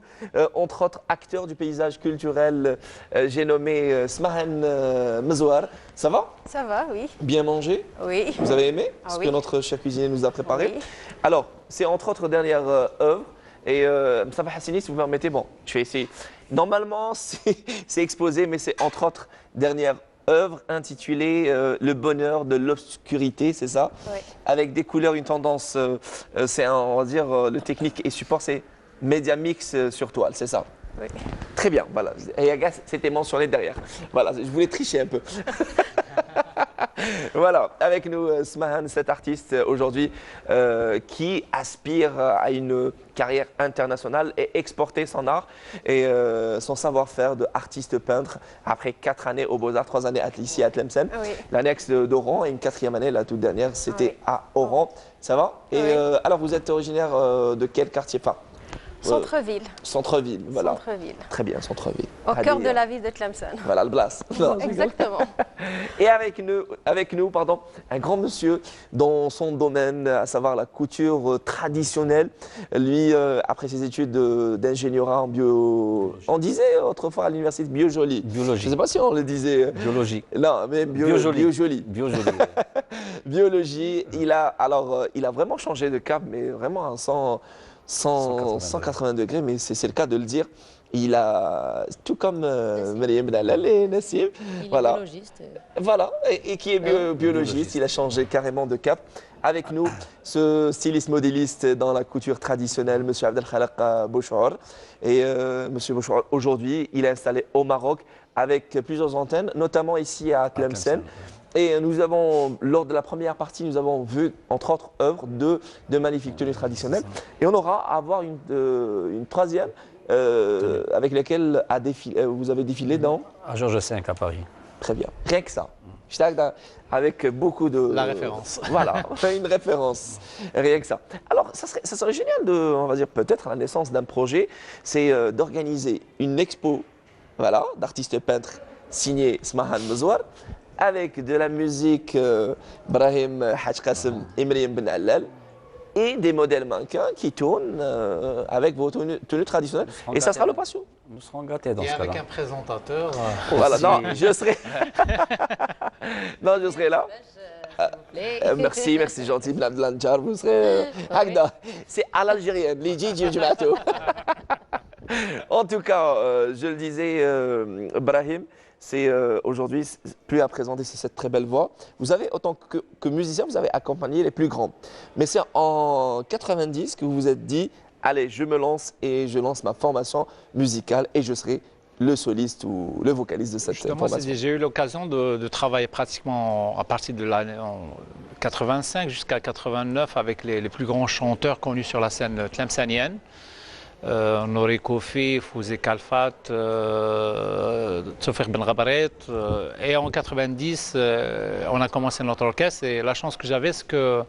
entre autres acteurs du paysage culturel, j'ai nommé Smahan Mezouar. Ça va?
Ça va, oui.
Bien mangé?
Oui.
Vous avez aimé
Ah
ce
oui.
que notre cher cuisinier nous a préparé?
Oui.
Alors, c'est entre autres dernières œuvres Et Mustapha Hassini, si vous me permettez, bon, je vais essayer. Normalement, c'est exposé, mais c'est entre autres dernière œuvre intitulée Le bonheur de l'obscurité, c'est ça?
Oui.
Avec des couleurs, une tendance, on va dire, le technique et support, c'est média mix sur toile, c'est ça?
Oui.
Très bien, voilà. Et Agas, c'était mentionné derrière. Voilà, je voulais tricher un peu. Voilà, avec nous Smahan, cet artiste aujourd'hui qui aspire à une carrière internationale et exporter son art et son savoir-faire d'artiste peintre après 4 années aux Beaux-Arts, 3 années ici à Tlemcen.
Oui.
L'annexe d'Oran et une 4e année, la toute dernière, c'était
Oui.
à Oran. Ça va? Et
Oui.
alors, vous êtes originaire de quel quartier? Enfin,
Centre-ville.
Centre-ville, voilà.
Centre-ville.
Très bien, centre-ville.
Au cœur
Allez,
de la ville de Tlemcen.
Voilà le blast. Non,
Exactement.
et avec nous, pardon, un grand monsieur dans son domaine, à savoir la couture traditionnelle. Lui, après ses études d'ingénieur en bio, on disait autrefois à l'université biologie.
Biologie.
Je ne sais pas si on le disait.
Biologie.
Non, mais
Biojolie.
biologie.
Biologie.
Biologie. Il a vraiment changé de cap, mais vraiment à 180 degrés, mais c'est le cas de le dire. Il a, tout comme Mariam Benallal et Nassim,
Il
voilà.
est biologiste.
Voilà, et qui est biologiste, il a changé carrément de cap. Avec nous, ce styliste modéliste dans la couture traditionnelle, M. Abdelkhalaq Bouchour. Et M. Bouchour, aujourd'hui, il est installé au Maroc avec plusieurs antennes, notamment ici à Tlemcen. Et nous avons, lors de la première partie, nous avons vu, entre autres œuvres, de magnifiques tenues traditionnelles. Et on aura à voir une troisième avec laquelle vous avez défilé dans...
À Georges V à Paris.
Très bien, rien que ça. Avec beaucoup de...
La référence.
Voilà, une référence, rien que ça. Alors, ça serait génial on va dire peut-être à la naissance d'un projet, c'est d'organiser une expo, voilà, d'artistes peintres signés Smahan Mezouar, avec de la musique Brahim Haj Qassem et Mariam Benallal et des modèles mannequins qui tournent avec vos tenues traditionnelles. Et ça sera le passion.
Nous serons gâtés dans
Et
ce
avec
cas-là.
un présentateur.
Voilà,
aussi.
non, je serai... non, je serai là.
Merci.
Merci gentil, Blab Lanjar, vous serez... Hagda. C'est à l'algérienne, les Gigi du bateau. En tout cas, je le disais, Brahim, c'est aujourd'hui, plus à présenter, c'est cette très belle voix. Vous avez, autant que musicien, vous avez accompagné les plus grands. Mais c'est en 90 que vous vous êtes dit, allez, je me lance et je lance ma formation musicale et je serai le soliste ou le vocaliste de cette
Justement,
formation.
j'ai eu l'occasion de travailler pratiquement à partir de l'année 85 jusqu'à 89 avec les plus grands chanteurs connus sur la scène tlemcenienne. Nouri Kofi, Fouzé Kalfat, Tsoufir Ben Gabaret. Et en 90, on a commencé notre orchestre. Et la chance que j'avais, c'est que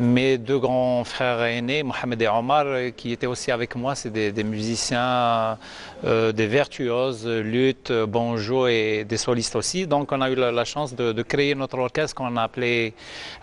mes 2 grands frères aînés, Mohamed et Omar, qui étaient aussi avec moi, c'est des musiciens, des virtuoses, luth, banjo et des solistes aussi. Donc on a eu la chance de créer notre orchestre qu'on a appelé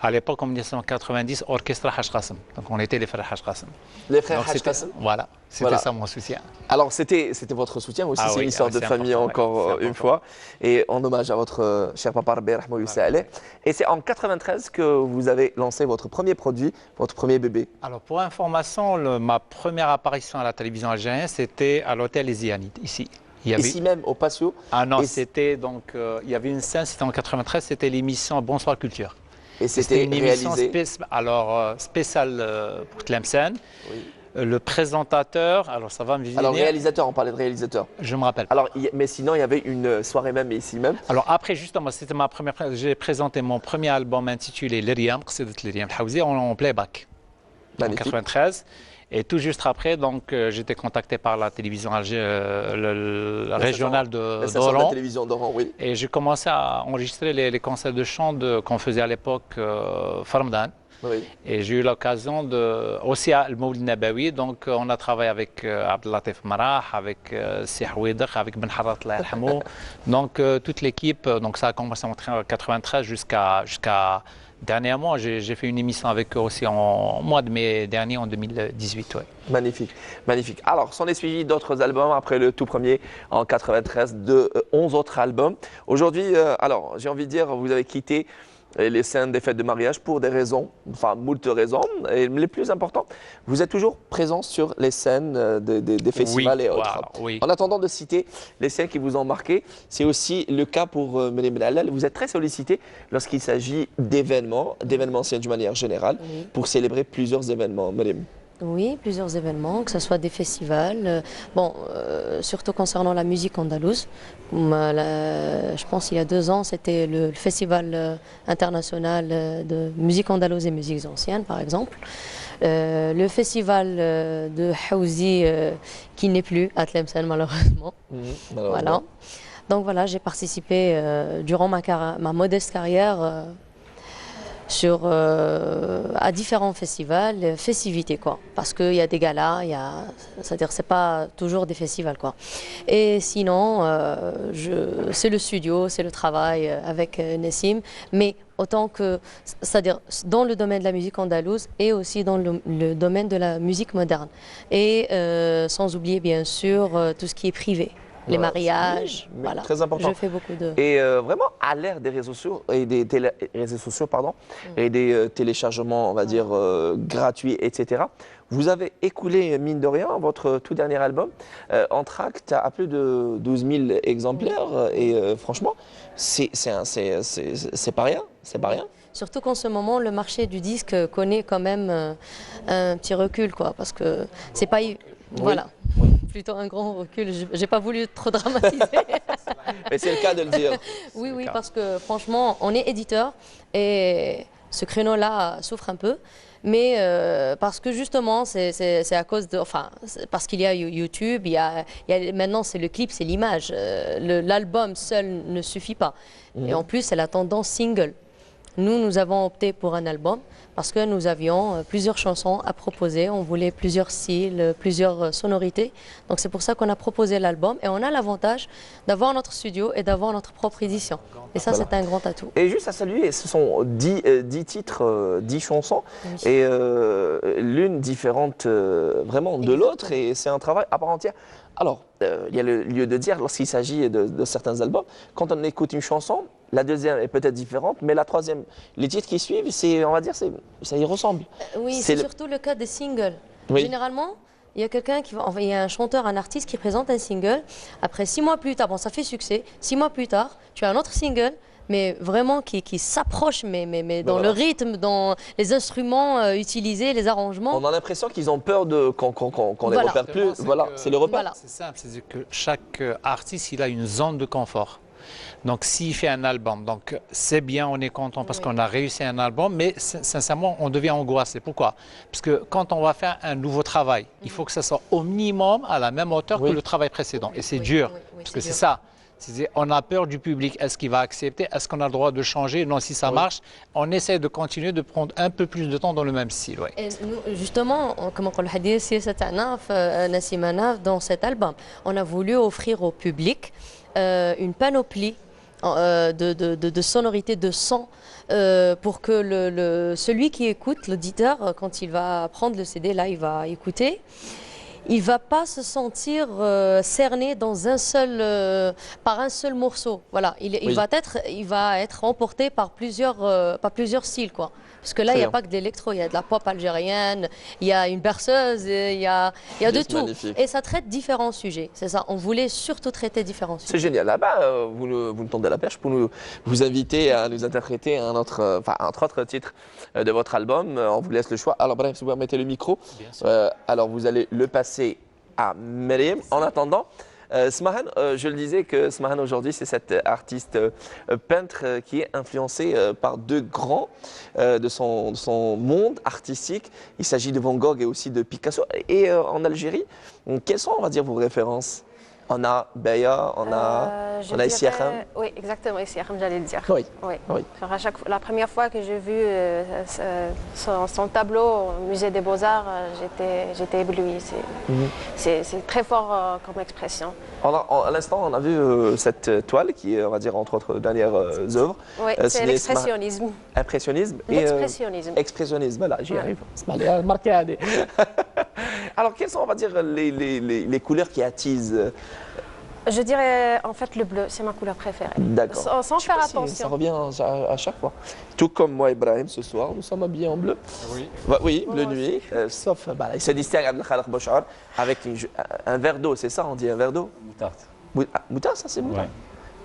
à l'époque en 1990 Orchestre Haj Qassem. Donc on était les frères Haj Qassem.
Les frères
Donc,
Haj Qassem.
Voilà, c'était
Voilà.
ça mon soutien.
Alors c'était votre soutien aussi,
Ah
c'est
oui,
une histoire de
c'est
famille
important,
encore
ouais,
une fois. Et en hommage à votre cher papa Rabbi Rahmou Youssa Aleh. Et c'est en 93 que vous avez lancé votre premier produit, votre premier bébé.
Alors pour information, ma première apparition à la télévision algérienne, c'était à l'hôtel Les Ianides, ici. Il y avait...
Ici même au Patio.
Ah non,
Et
c'était donc, il y avait une scène, c'était en 93, c'était l'émission Bonsoir Culture.
Et c'était
une émission
réalisé.
spéciale pour Tlemcen.
Oui.
Le présentateur, alors ça va me venir.
Alors réalisateur, on parlait de réalisateur.
Je me rappelle.
Alors, mais sinon, il y avait une soirée même ici même.
Alors après, justement, c'était ma première. J'ai présenté mon premier album intitulé L'Iriam, Qsidat L'Iriam Haouzi, en playback. En
Magnifique.
93. Et tout juste après, donc, j'étais contacté par la télévision régionale
La station de la
d'Oran.
télévision d'Oran, oui.
Et j'ai commencé à enregistrer les concerts de chant qu'on faisait à l'époque Farmdan.
Oui.
Et j'ai eu l'occasion aussi à Al-Moulid Nabawi, donc on a travaillé avec Abdelatif Marah, avec Sihouidr, avec Ben Harat Allah yarhamou. Donc toute l'équipe, donc ça a commencé en 1993 jusqu'à dernièrement. J'ai fait une émission avec eux aussi en mois de mai dernier, en 2018. Ouais.
Magnifique, magnifique. Alors, s'en est suivi d'autres albums après le tout premier en 93, 11 autres albums. Aujourd'hui, alors j'ai envie de dire, vous avez quitté et les scènes des fêtes de mariage pour des raisons, enfin moult raisons. Et les plus importantes, vous êtes toujours présent sur les scènes des festivals et autres.
Oui.
En attendant de citer les scènes qui vous ont marqué, c'est aussi le cas pour Meriem Ben Allal. Vous êtes très sollicité lorsqu'il s'agit d'événements d'une manière générale, pour célébrer plusieurs événements. Meriem.
Oui, plusieurs événements, que ce soit des festivals. Surtout concernant la musique andalouse. Je pense qu'il y a 2 ans, c'était le festival international de musique andalouse et musiques anciennes, par exemple. Le festival de Haouzi, qui n'est plus à Tlemcen, malheureusement. Voilà. Donc voilà, j'ai participé durant ma modeste carrière à différents festivals, festivités quoi. Parce qu'il y a des galas, c'est-à-dire c'est pas toujours des festivals quoi. Et sinon, c'est le studio, c'est le travail avec Nessim, mais autant que, c'est-à-dire dans le domaine de la musique andalouse et aussi dans le domaine de la musique moderne. Et sans oublier bien sûr tout ce qui est privé. Les mariages, voilà.
Très important.
Je fais beaucoup de...
Et vraiment, à l'ère des réseaux sociaux et des et des téléchargements, on va dire, gratuits, etc., vous avez écoulé, mine de rien, votre tout dernier album, Entracte, à plus de 12 000 exemplaires. Et franchement, c'est pas rien. C'est pas rien.
Surtout qu'en ce moment, le marché du disque connaît quand même un petit recul, quoi, parce que c'est pas... Voilà. Plutôt un grand recul. J'ai pas voulu trop dramatiser.
Mais c'est le cas de le dire.
Oui, parce que franchement, on est éditeur et ce créneau-là souffre un peu. Mais parce que justement, c'est à cause de, enfin, parce qu'il y a YouTube, maintenant c'est le clip, c'est l'image. L'album seul ne suffit pas. Et en plus, c'est la tendance single. Nous avons opté pour un album parce que nous avions plusieurs chansons à proposer. On voulait plusieurs styles, plusieurs sonorités. Donc c'est pour ça qu'on a proposé l'album. Et on a l'avantage d'avoir notre studio et d'avoir notre propre édition. Et ça, c'est un grand atout.
Et juste à saluer, ce sont 10 titres, 10 chansons, et l'une différente vraiment de l'autre. Et c'est un travail à part entière. Alors, il y a le lieu de dire, lorsqu'il s'agit de certains albums, quand on écoute une chanson, la deuxième est peut-être différente, mais la troisième, les titres qui suivent, on va dire, ça y ressemble.
Oui, c'est surtout le cas des singles.
Oui.
Généralement, il y a il y a un chanteur, un artiste qui présente un single. Après 6 mois plus tard, bon, ça fait succès. 6 mois plus tard, tu as un autre single, mais vraiment qui s'approche, mais dans le rythme, dans les instruments utilisés, les arrangements.
On a l'impression qu'ils ont peur qu'on les repère plus. Voilà, c'est le repère.
Voilà.
C'est simple, c'est que chaque artiste, il a une zone de confort. Donc s'il fait un album, donc c'est bien, on est content parce qu'on a réussi un album, mais sincèrement, on devient angoissé. Pourquoi? Parce que quand on va faire un nouveau travail, il faut que ça soit au minimum à la même hauteur que le travail précédent. Et c'est dur, parce que c'est ça. On a peur du public. Est-ce qu'il va accepter? Est-ce qu'on a le droit de changer? Non, si ça marche, on essaie de continuer de prendre un peu plus de temps dans le même style. Ouais.
Et nous, justement, comme on l'a dit, dans cet album, on a voulu offrir au public une panoplie de sonorités, de sons, pour que celui qui écoute, l'auditeur, quand il va prendre le CD, là, il va écouter. Il ne va pas se sentir cerné dans par un seul morceau. Voilà, il va être emporté par plusieurs styles, quoi. Parce que là, il n'y a pas que de l'électro, il y a de la pop algérienne, il y a une berceuse, il y a de tout.
Magnifique.
Et ça traite différents sujets. C'est ça, on voulait surtout traiter différents sujets.
C'est génial. Là-bas, vous nous tendez la perche pour vous inviter à nous interpréter entre autres titres de votre album. On vous laisse le choix. Alors, bref, si vous permettez le micro, alors vous allez le passer à Meriem. En attendant, Smahan, je le disais que Smahan aujourd'hui, c'est cet artiste peintre qui est influencé par 2 grands de son monde artistique. Il s'agit de Van Gogh et aussi de Picasso. Et en Algérie, quelles sont, on va dire, vos références? On a Beya, on a Issyakham.
Oui, exactement, Issyakham, j'allais le dire.
Oui.
La première fois que j'ai vu son tableau au musée des Beaux-Arts, j'étais éblouie. C'est très fort comme expression.
À l'instant, on a vu cette toile qui est, on va dire, entre autres dernières œuvres.
Oui, c'est l'expressionnisme.
Impressionnisme.
L'expressionnisme.
Expressionnisme, voilà, j'y arrive. Alors, quelles sont, on va dire, les couleurs qui attisent
Je dirais en fait le bleu, c'est ma couleur préférée.
D'accord.
Sans faire attention.
Ça revient à chaque fois. Tout comme moi, Ibrahim, ce soir, nous sommes habillés en bleu.
Oui.
Oui, bleu nuit. Sauf, il se distingue Abdelkhalek Bouchar avec un verre d'eau, c'est ça, on dit un verre d'eau?
Moutarde.
Moutarde, ça c'est moutarde.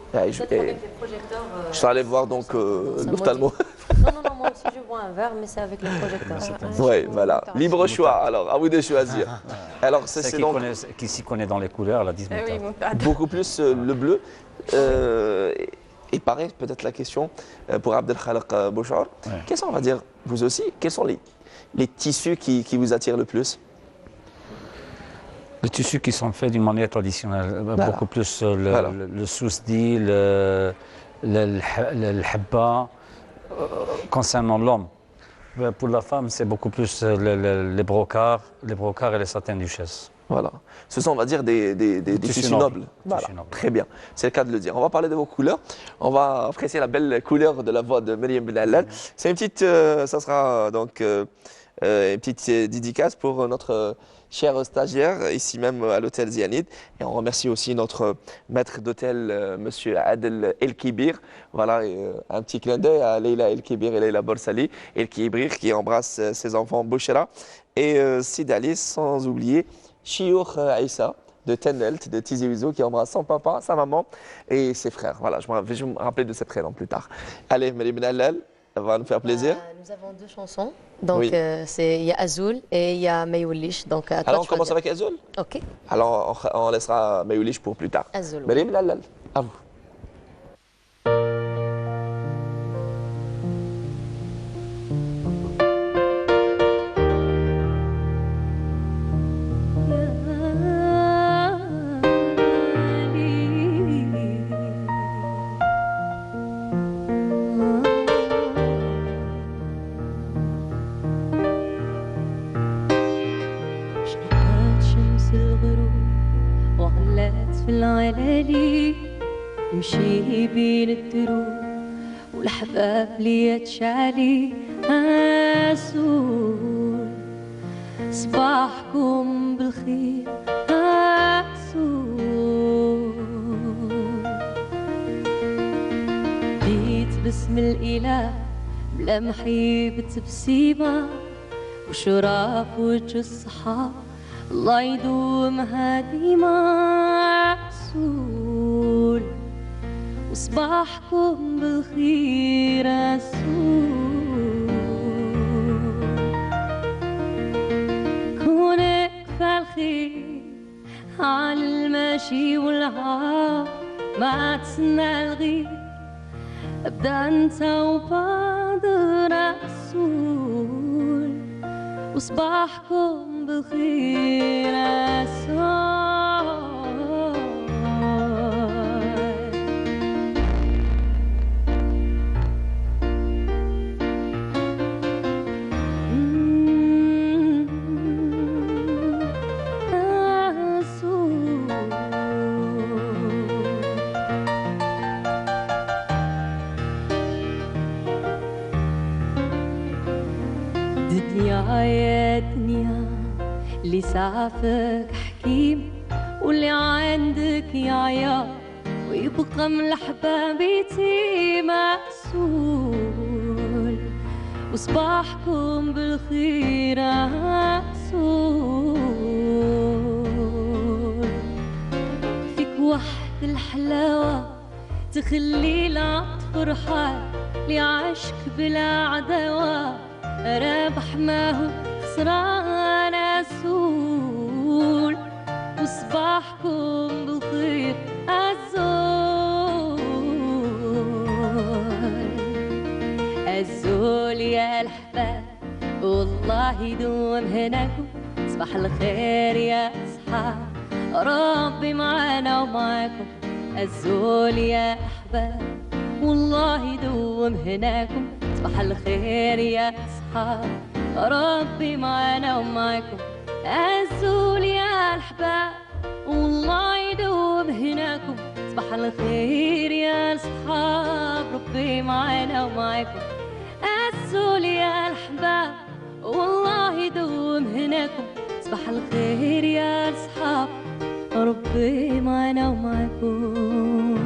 Peut-être avec les projecteurs.
Je suis allé voir donc l'ophtalmo.
Non, moi aussi je bois un verre, mais c'est avec les projecteurs.
Oui, voilà. Libre choix, alors, à vous de choisir. Alors, c'est donc
qui s'y connaît dans les couleurs, la disent
Oui, moutarde.
beaucoup plus le bleu. Et pareil, peut-être la question pour Abdelkhalek Bouchar. Quels sont, on va dire, vous aussi, quels sont les tissus qui vous attirent le plus?
Les tissus qui sont faits d'une manière traditionnelle, beaucoup plus le sousdi, le habba. Concernant l'homme, pour la femme, c'est beaucoup plus les brocards et les satins duchesse.
Voilà. Ce sont, on va dire, des tissus nobles. Voilà. Très bien. C'est le cas de le dire. On va parler de vos couleurs. On va apprécier la belle couleur de la voix de Mariam Benallal. C'est une petite, ça sera donc une petite dédicace pour notre cher stagiaire, ici même à l'hôtel Zianid. Et on remercie aussi notre maître d'hôtel, monsieur Adel El-Kibir. Voilà, un petit clin d'œil à Leila El-Kibir et Leila Borsali El-Kibir qui embrasse ses enfants Bouchra. Et Sid Ali, sans oublier Chiour Aïssa de Tenelt, de Tizi Ouzou, qui embrasse son papa, sa maman et ses frères. Voilà, je vais me rappeler de ses prénoms plus tard. Allez, Mariam Benallal, ça va nous faire plaisir.
Nous avons deux chansons. Donc, il y a Azoul et il y a Mayoulish. Donc,
alors, on commence avec Azoul.
OK.
Alors, on laissera Mayoulish pour plus tard.
Azoul.
Mariam Benallal, à vous.
نمشي بين الدروب والأحباب لي تشعلي أسول صباحكم بالخير أسول بيت باسم الإله ملامحي بتبسيمة وشراف وجه الصحاب الله يدومها ديما أسول وصباحكم بالخير أسول كونك فالخير على الماشي والعار ما تسنى الغير ابدا انت وبادر أسول وصباحكم بالخير أسول يا دنيا اللي سعفك حكيم واللي عندك يا عيار ويبقى من الأحباب يتيم مسؤول وصباحكم بالخير مسؤول فيك وحد الحلاوة تخلي العطف فرحان لعشق بلا عداوة رابح ما هو خسران أسول وصباحكم بالخير أزول أزول يا الأحباب والله يدوم هناكم صباح الخير يا أصحاب ربي معانا ومعاكم أزول يا أحباب والله يدوم هناكم صباح الخير يا أصحاب ربي معانا ومعاكم أزول يا الأحباب والله يدوم هناكم صباح الخير يا أصحاب ربي معانا ومعاكم أزول يا الأحباب والله يدوم هناكم صباح الخير يا أصحاب ربي معنا ومعكم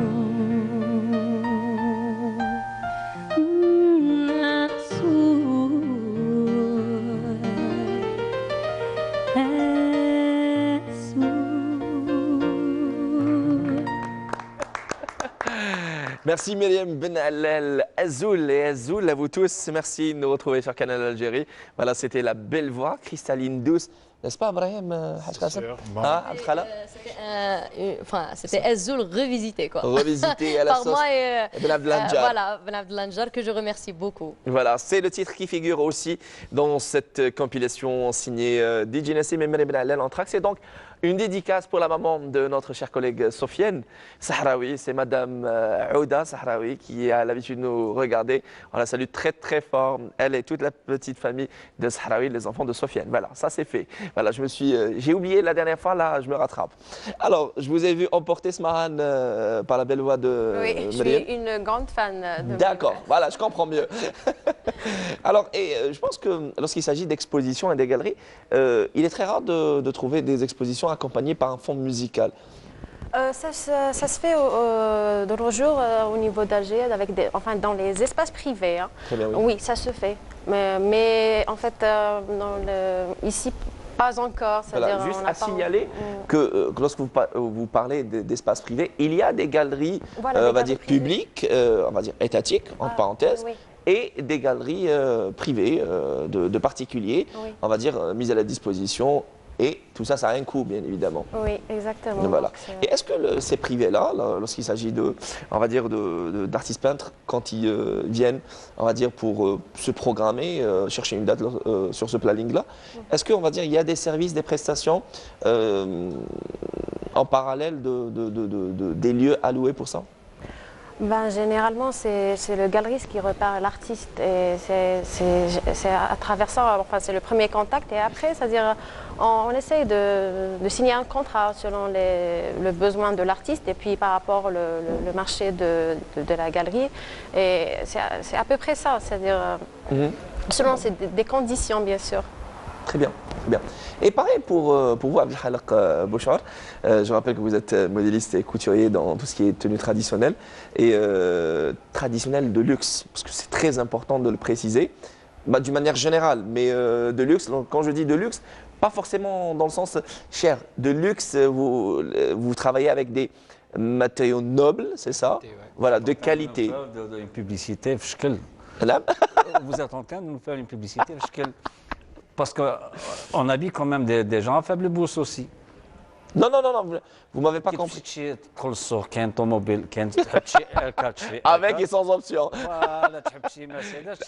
Merci Myriam Ben Allel, Azoul et Azoul à vous tous. Merci de nous retrouver sur Canal Algérie. Voilà, c'était la belle voix, cristalline, douce. N'est-ce pas, Ibrahim Haj Qassem?
C'était Azoul revisité, quoi.
Revisité à la
par
sauce
moi et
Ben Abdelanjar.
voilà, Ben Abdelanjar, que je remercie beaucoup.
Voilà, c'est le titre qui figure aussi dans cette compilation signée DJ Nassim et Myriam Ben Allel en track. C'est donc une dédicace pour la maman de notre chère collègue Sofiane Sahraoui. C'est Madame Ouda Sahraoui qui a l'habitude de nous regarder. On la salue très très fort. Elle et toute la petite famille de Sahraoui, les enfants de Sofiane. Voilà, ça c'est fait. Voilà, j'ai oublié la dernière fois, là je me rattrape. Alors, je vous ai vu emporter ce maran par la belle voix de
Oui, je
Myriam.
suis une grande fan de
D'accord, voilà, je comprends mieux. Alors, je pense que lorsqu'il s'agit d'expositions et des galeries, il est très rare de trouver des expositions accompagnées par un fond musical.
Ça se fait de nos jours au niveau d'Alger, enfin dans les espaces privés. Hein.
Très bien, oui.
Oui, ça se fait. Mais en fait, ici, pas encore.
Voilà, juste à signaler que lorsque vous parlez d'espaces privés, il y a des galeries,
Voilà,
on va dire publiques, on va dire étatiques, entre parenthèses,
oui.
et des galeries privées de particuliers,
Oui.
on va dire mises à la disposition. Et tout ça, ça a un coût, bien évidemment.
Oui, exactement.
Voilà.
Donc,
Et est-ce que ces privés-là, lorsqu'il s'agit on va dire, d'artistes peintres, quand ils viennent, on va dire, pour se programmer, chercher une date sur ce planning-là, est-ce qu'on va dire, il y a des services, des prestations en parallèle des lieux alloués pour ça?
Généralement, c'est le galeriste qui repère l'artiste et c'est à travers ça, enfin, c'est le premier contact. Et après, c'est-à-dire, on essaye de signer un contrat selon le besoin de l'artiste et puis par rapport le marché de la galerie. Et c'est à peu près ça, c'est-à-dire, selon des conditions, bien sûr.
Très bien, très bien. Et pareil pour vous, Abdelhalak Bouchar. Je rappelle que vous êtes modéliste et couturier dans tout ce qui est tenue traditionnelle et traditionnelle de luxe, parce que c'est très important de le préciser, d'une manière générale, mais de luxe. Donc, quand je dis de luxe, pas forcément dans le sens cher. De luxe, vous travaillez avec des matériaux nobles, c'est ça? Voilà, de qualité.
Une publicité, vous êtes en train de nous faire une publicité, parce qu'on habille quand même des gens à faible bourse aussi.
Non, vous m'avez pas compris. Avec et sans option.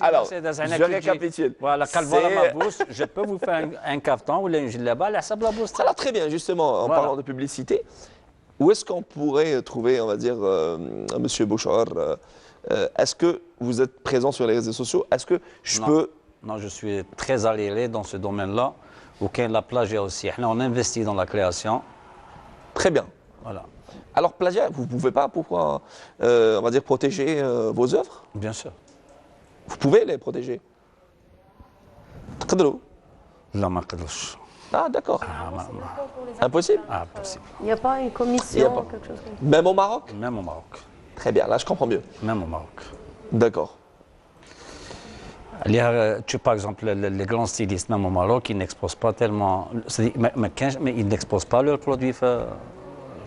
Alors, je récapitule.
Voilà, je peux vous faire un caftan ou une djellaba, la sable la bourse.
Alors, très bien, justement, en parlant de publicité, où est-ce qu'on pourrait trouver, on va dire, Monsieur Bouchar, est-ce que vous êtes présent sur les réseaux sociaux? Est-ce que je peux...
Non, je suis très allé dans ce domaine-là, auquel la plagiat aussi. On investit dans la création.
Très bien.
Voilà.
Alors, plagiat, vous ne pouvez pas, pourquoi, on va dire, protéger vos œuvres?
Bien sûr.
Vous pouvez les protéger. Ah, d'accord. Impossible?
Impossible.
Il n'y a pas une commission, quelque chose comme ça?
Même au Maroc?
Même au Maroc.
Très bien, là, je comprends mieux.
Même au Maroc.
D'accord.
Par exemple, les grands stylistes, même au Maroc, ils n'exposent pas tellement. Mais ils n'exposent pas leurs produits sur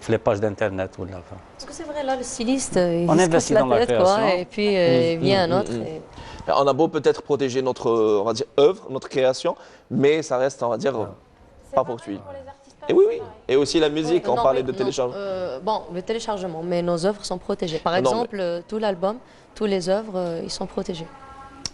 les pages d'Internet.
Parce que c'est vrai, là, le styliste, il
on
se
investit
casse
dans
la
la
tête, quoi,
création.
et puis il vient un autre. Et...
On a beau peut-être protéger notre, on va dire, œuvre, notre création, mais ça reste, on va dire, pas poursuivi. Et oui. Et aussi la musique, on parlait de téléchargement.
Bon, le téléchargement, mais nos œuvres sont protégées. Par exemple, tout l'album, toutes les œuvres, ils sont protégés.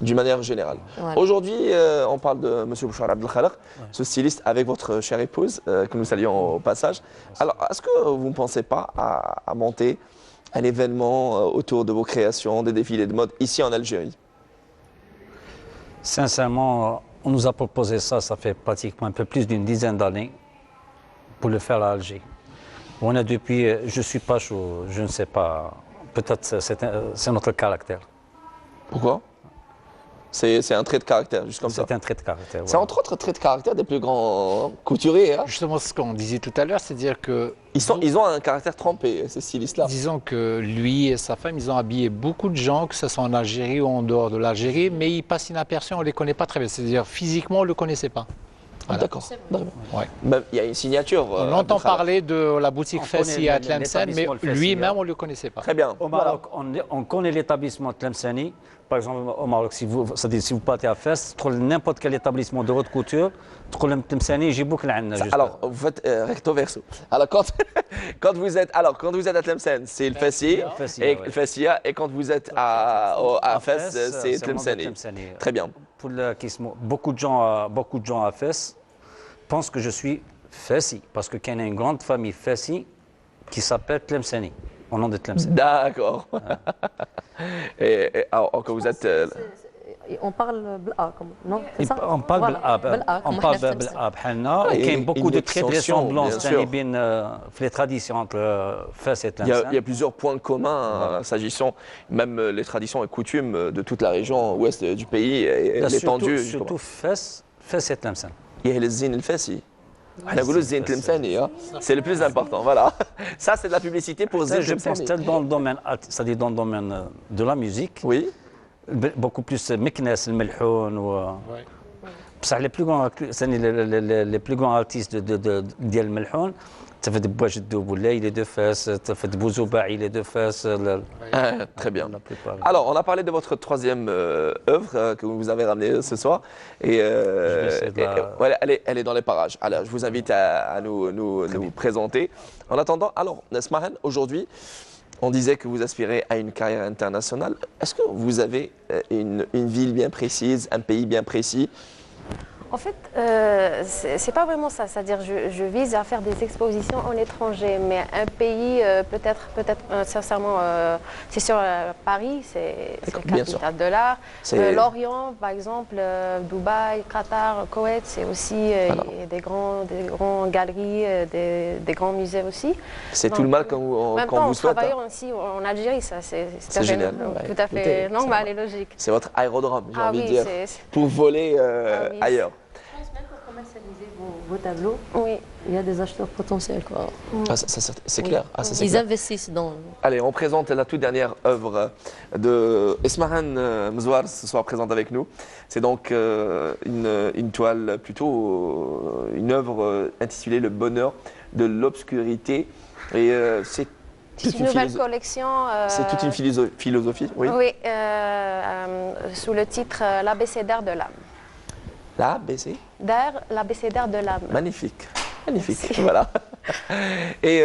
D'une manière générale. Voilà. Aujourd'hui, on parle de M. Bouchar Abdelhalak, ce styliste avec votre chère épouse, que nous saluons au passage. Alors, est-ce que vous ne pensez pas à monter un événement autour de vos créations, des défilés de mode ici en Algérie?
Sincèrement, on nous a proposé ça, ça fait pratiquement un peu plus d'une dizaine d'années, pour le faire à Alger. On a depuis, je ne suis pas chaud, je ne sais pas, peut-être c'est notre caractère.
Pourquoi? C'est un trait de caractère, juste comme ça.
C'est un trait de caractère.
C'est entre autres un trait de caractère des plus grands couturiers. Hein.
Justement, ce qu'on disait tout à l'heure, c'est-à-dire que...
Ils ont un caractère trempé, ces stylistes-là.
Disons que lui et sa femme, ils ont habillé beaucoup de gens, que ce soit en Algérie ou en dehors de l'Algérie, mais ils passent inaperçus, on ne les connaît pas très bien. C'est-à-dire, physiquement, on ne le connaissait pas.
Ah, d'accord.
Ouais.
Même, il y a une signature.
On entend parler de la boutique Fessi à Tlemcen, mais lui-même, on ne le connaissait pas.
Très bien.
Au Maroc, on connaît l'établissement Tlemceni. Par exemple, au Maroc, si vous partez à Fès, n'importe quel établissement de haute couture, Tlemceni, j'ai beaucoup de
Alors, vous faites recto verso. Alors, quand vous êtes à Tlemcen, c'est le Fessi et le Fessia, et quand vous êtes à Fès, c'est Tlemceni. Très bien.
Pour la question, beaucoup de gens à Fès pensent que je suis Fessi, parce qu'il y a une grande famille Fessi qui s'appelle Tlemceni, au nom de Tlemcen.
D'accord. Alors, quand vous êtes...
On parle bla, non?
On parle bla, il y a beaucoup de traits de ressemblance les traditions entre Fès et Tlemcen.
Il y a plusieurs points communs s'agissant même les traditions et coutumes de toute la région ouest du pays et l'étendue.
Surtout Fès et Tlemcen.
Il y a les zines le Fessi. C'est le plus important, voilà. Ça, c'est de la publicité pour Zine Tlemceni.
Dans le domaine, c'est-à-dire dans le domaine de la musique.
Oui.
Beaucoup plus Meknes, le Melhoun. Les plus grands artistes de Melhoun, ça fait de Bouajdou Boulay, les deux Fès, ça fait de Bouzoubaï, les deux Fès.
Très bien. Alors, on a parlé de votre troisième œuvre que vous avez ramenée ce soir. Et, elle est dans les parages. Alors, je vous invite à nous présenter. En attendant, alors, Nesmahen, aujourd'hui, on disait que vous aspirez à une carrière internationale. Est-ce que vous avez une ville bien précise, un pays bien précis?
En fait, c'est pas vraiment ça. C'est-à-dire, je vise à faire des expositions en étranger, mais un pays, peut-être, sincèrement, c'est sur Paris, c'est la capitale de l'art. L'Orient, par exemple, Dubaï, Qatar, Koweït, c'est aussi des grandes galeries, des grands musées aussi.
C'est tout le mal qu'on vous souhaite.
En même temps, travaillant aussi en Algérie, ça, c'est
génial.
Tout à fait normal et logique.
C'est votre aérodrome, j'ai envie de dire, pour voler ailleurs.
Commercialiser vos tableaux,
oui.
Il y a des acheteurs potentiels. Quoi.
C'est clair.
Ils investissent dans...
Allez, on présente la toute dernière œuvre de Esmahan Mzouar, ce soir présente avec nous. C'est donc une toile, plutôt une œuvre intitulée Le bonheur de l'obscurité. Et c'est
une nouvelle collection.
C'est toute une philosophie, oui.
Oui, sous le titre L'abécédaire de l'âme. L'abécédaire de l'âme.
Magnifique, magnifique, voilà. Et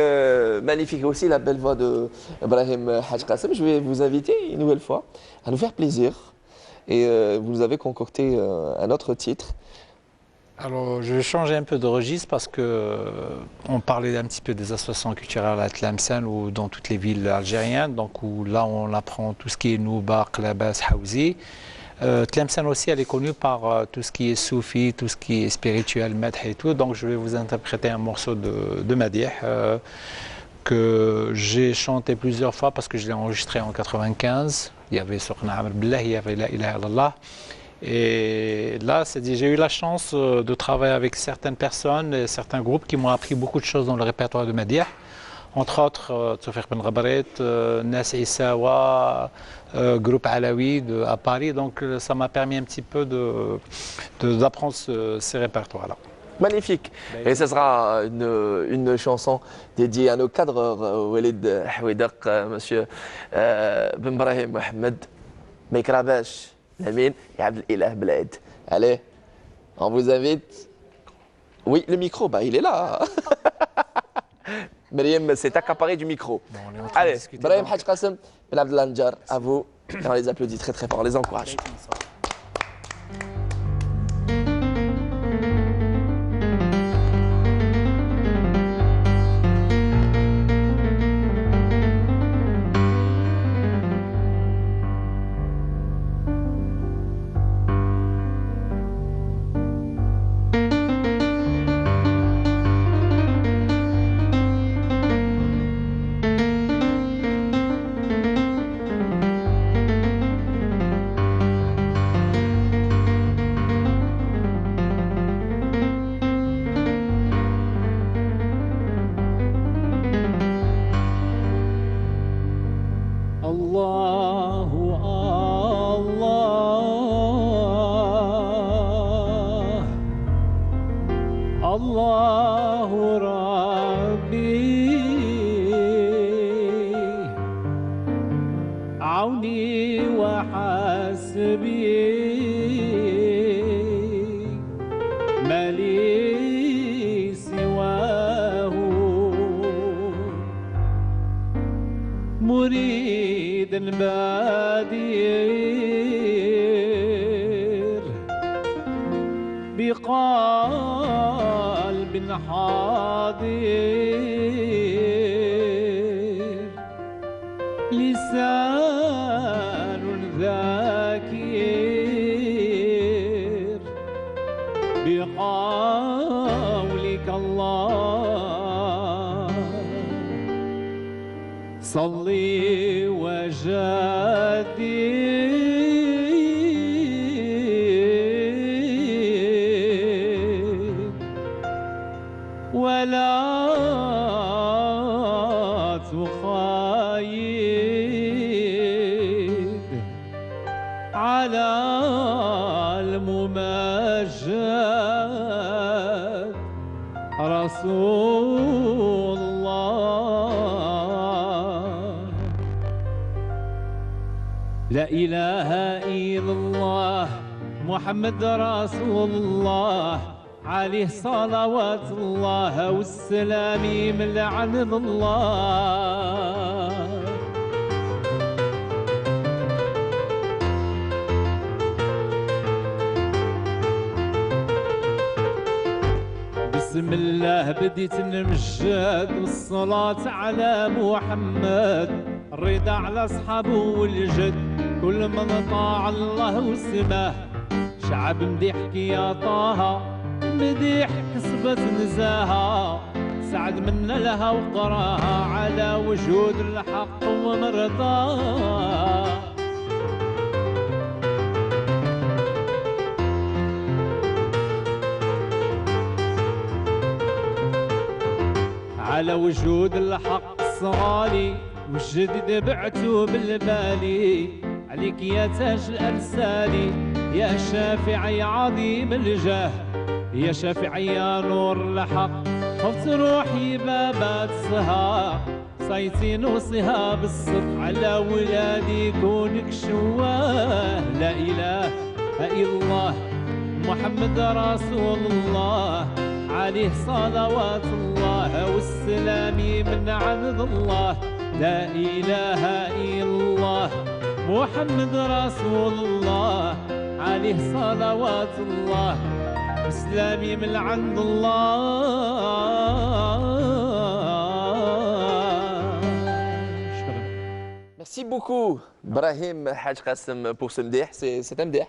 magnifique aussi la belle voix de Ibrahim Hadj Qassem. Je vais vous inviter une nouvelle fois à nous faire plaisir. Et vous nous avez concocté un autre titre.
Alors, je vais changer un peu de registre parce qu'on parlait un petit peu des associations culturelles à Tlemcen ou dans toutes les villes algériennes. Donc, où là, on apprend tout ce qui est Nouba, Qlabas, Haouzi. Tlemcen aussi, elle est connue par tout ce qui est soufi, tout ce qui est spirituel, madh et tout. Donc je vais vous interpréter un morceau de Madih que j'ai chanté plusieurs fois parce que je l'ai enregistré en 95. Il y avait Sokhna Amr Billah, il y avait La ilaha illallah. Et là, j'ai eu la chance de travailler avec certaines personnes et certains groupes qui m'ont appris beaucoup de choses dans le répertoire de Madih. Entre autres, Tsoufir Ben Ghabret, Nas Issawa, groupe Alaoui à Paris. Donc ça m'a permis un petit peu d'apprendre ces répertoires-là.
Magnifique. Et ce sera une chanson dédiée à nos cadreurs, Walid Houidak, monsieur Ben Brahim Mohamed, Mekrabash, Lamine et Abdelilah Bled. Allez, on vous invite. Oui, le micro, il est là. Mariam s'est accaparé du micro. Bon, allez, Brahim Hadj Qassem, Ben Abdellah Njar, à vous. On les applaudit très très fort, on les encourage.
أريد البدير بقلب حاضر لسان ذاكر بقولك الله صلي وجدد ولا تخايد على الممجد رسول الله لا إله إلا الله محمد رسول الله عليه صلوات الله والسلام من عند الله بسم الله بديت نمجد والصلاة على محمد الرضا على أصحابه والجد كل من طاع الله وسماه شعب مديحك يا طه مديح كسبت نزاها سعد من لها وقراها على وجود الحق ومرضاه على وجود الحق الصغالي والجديد بعته بالبالي عليك يا تاج الأرسالي يا شافعي عظيم الجاه يا شافعي يا نور الحق خفت روحي بابات صها صيتين وصها بالصدق على ولادي كونك شواه لا إله إلا الله محمد رسول الله عليه صلوات الله والسلام من عند الله لا إله إلا الله محمد رسول الله عليه صلوات الله والسلام من عند الله.
Merci beaucoup, Brahim Haj Qassem, pour ce mdih. C'est un mdih.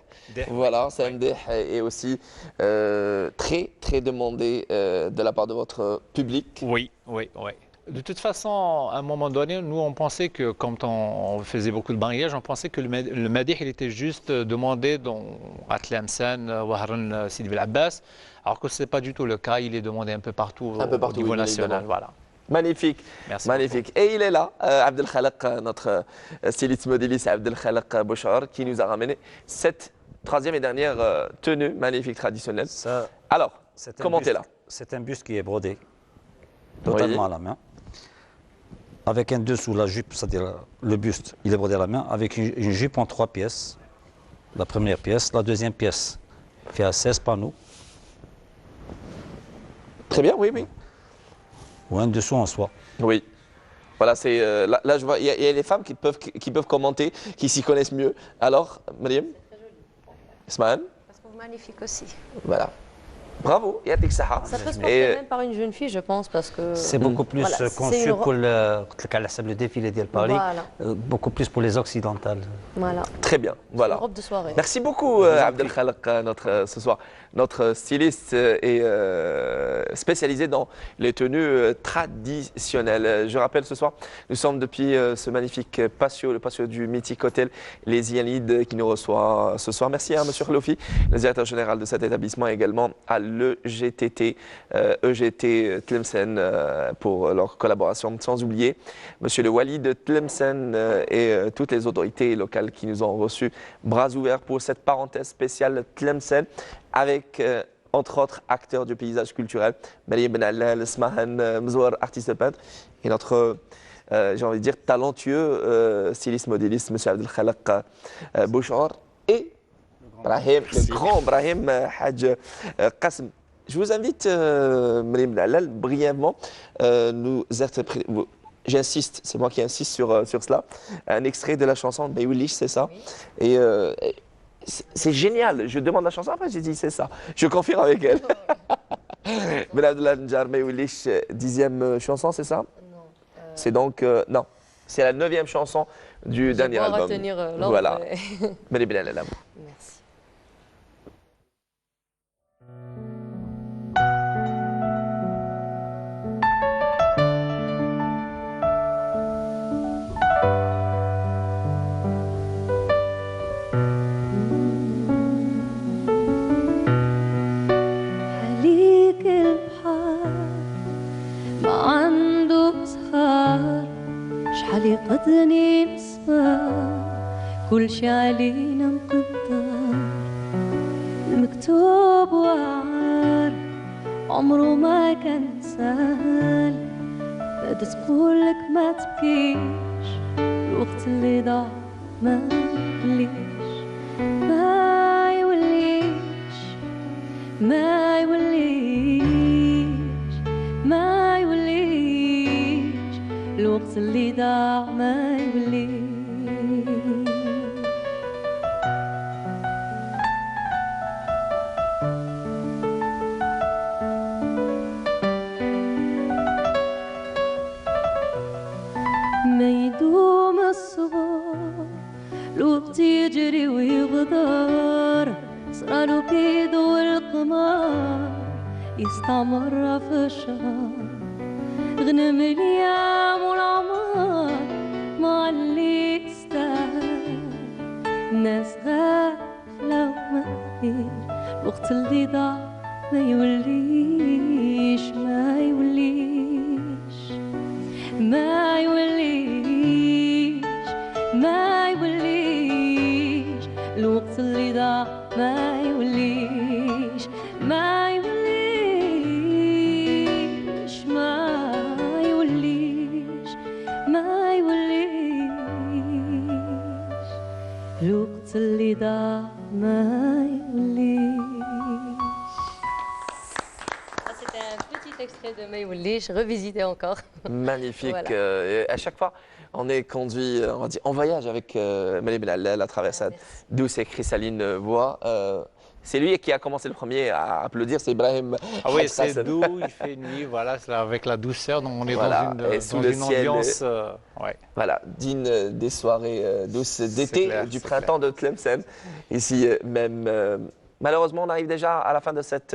Voilà, c'est un mdih et aussi très, très demandé de la part de votre public.
Oui, oui, oui. De toute façon, à un moment donné, nous, on pensait que, quand on faisait beaucoup de mariages, on pensait que le madih, il était juste demandé dans Atlamsan, Wahran, Sidi Bel Abbas, alors que ce n'est pas du tout le cas. Il est demandé un peu partout, au niveau national. Voilà.
Magnifique,
merci
magnifique. Beaucoup. Et il est là, Abdel Khalaq, notre styliste modéliste Abdel Khalaq Bouchar, qui nous a ramené cette troisième et dernière tenue magnifique traditionnelle. Alors, commentez-la.
C'est un buste qui est brodé, totalement à la main, avec un dessous, la jupe, c'est-à-dire le buste, il est brodé à la main, avec une jupe en 3 pièces. La première pièce, la deuxième pièce fait à 16 panneaux.
Très bien, oui, oui.
Ou un dessous en soie.
Oui. Voilà, c'est là je vois, il y a les femmes qui peuvent commenter, qui s'y connaissent mieux. Alors, Mariam, Ismaël,
Parce que magnifique aussi.
Voilà. Bravo, Yatik Saha.
Ça peut se porter même par une jeune fille, je pense, parce que...
C'est beaucoup plus conçu pour le défilé de Paris, beaucoup plus pour les occidentales.
Voilà.
Très bien, voilà.
Une robe de soirée.
Merci beaucoup, Abdel Khalaq, ce soir. Notre styliste est spécialisé dans les tenues traditionnelles. Je rappelle ce soir, nous sommes depuis ce magnifique patio, le patio du mythique hôtel Les Ianides qui nous reçoit ce soir. Merci à M. Khloufi, le directeur général de cet établissement, et également à l'EGTT, EGT Tlemcen pour leur collaboration. Sans oublier M. le Wali de Tlemcen et toutes les autorités locales qui nous ont reçus bras ouverts pour cette parenthèse spéciale Tlemcen, avec entre autres acteurs du paysage culturel, Mariam Ben Allal, Smahan Mzouar, artiste peintre, et notre, j'ai envie de dire, talentueux styliste modéliste, M. Abdel Khalaq Bouchar, et Brahim, le grand Brahim Haj Qassem. Je vous invite, Mariam Ben Allal, brièvement, nous j'insiste, c'est moi qui insiste sur cela, un extrait de la chanson Bayoulish, c'est ça. Et c'est génial. Je demande la chanson, après j'ai dit c'est ça. Je confirme avec elle. Ben Abdullah Njar Bayoulish, 10e chanson, c'est ça?
Non.
C'est donc, non, c'est la 9e chanson du dernier album.
Retenir l'ordre.
Voilà. Mary Benal El Abou.
Merci.
عليك البحر ما عنده سخار شحال يقدني نسمع كل شي علينا مقدر المكتوب وعار عمره ما كان سهل بدي تقولك ما تبكيش الوقت اللي ضاع ما يوليش ما يوليش ما يوليش ما يوليش الوقت اللي ضاع ما يوليش ما يدوم الصبر الوقت يجري ويغدر صرالو بيدو القمر يستمر في الشهر غنم اليوم والعمر مع اللي يستاهل الناس غافلة وما تدير الوقت اللي ضاع ما يوليش ما يوليش ما يوليش ما يوليش الوقت اللي ضاع ما يوليش ما يوليش ما يوليش ما يوليش الوقت اللي ضاع ما يوليش.
C'était un petit extrait de Mayoulish, revisité encore.
Magnifique.
Voilà.
Et à chaque fois, on est conduit, on va dire, en voyage avec Mary Benal à travers sa douce et cristalline voix. C'est lui qui a commencé le premier à applaudir, c'est Ibrahim.
Ah oui,
Hassan.
c'est doux, il fait nuit, voilà, c'est avec la douceur, donc on est
Voilà,
dans
et sous
une,
le
dans une
ciel,
ambiance. Ouais.
Voilà, digne des soirées douces d'été,
clair,
du
c'est
printemps de Tlemcen. Ici même. Malheureusement, on arrive déjà à la fin de cette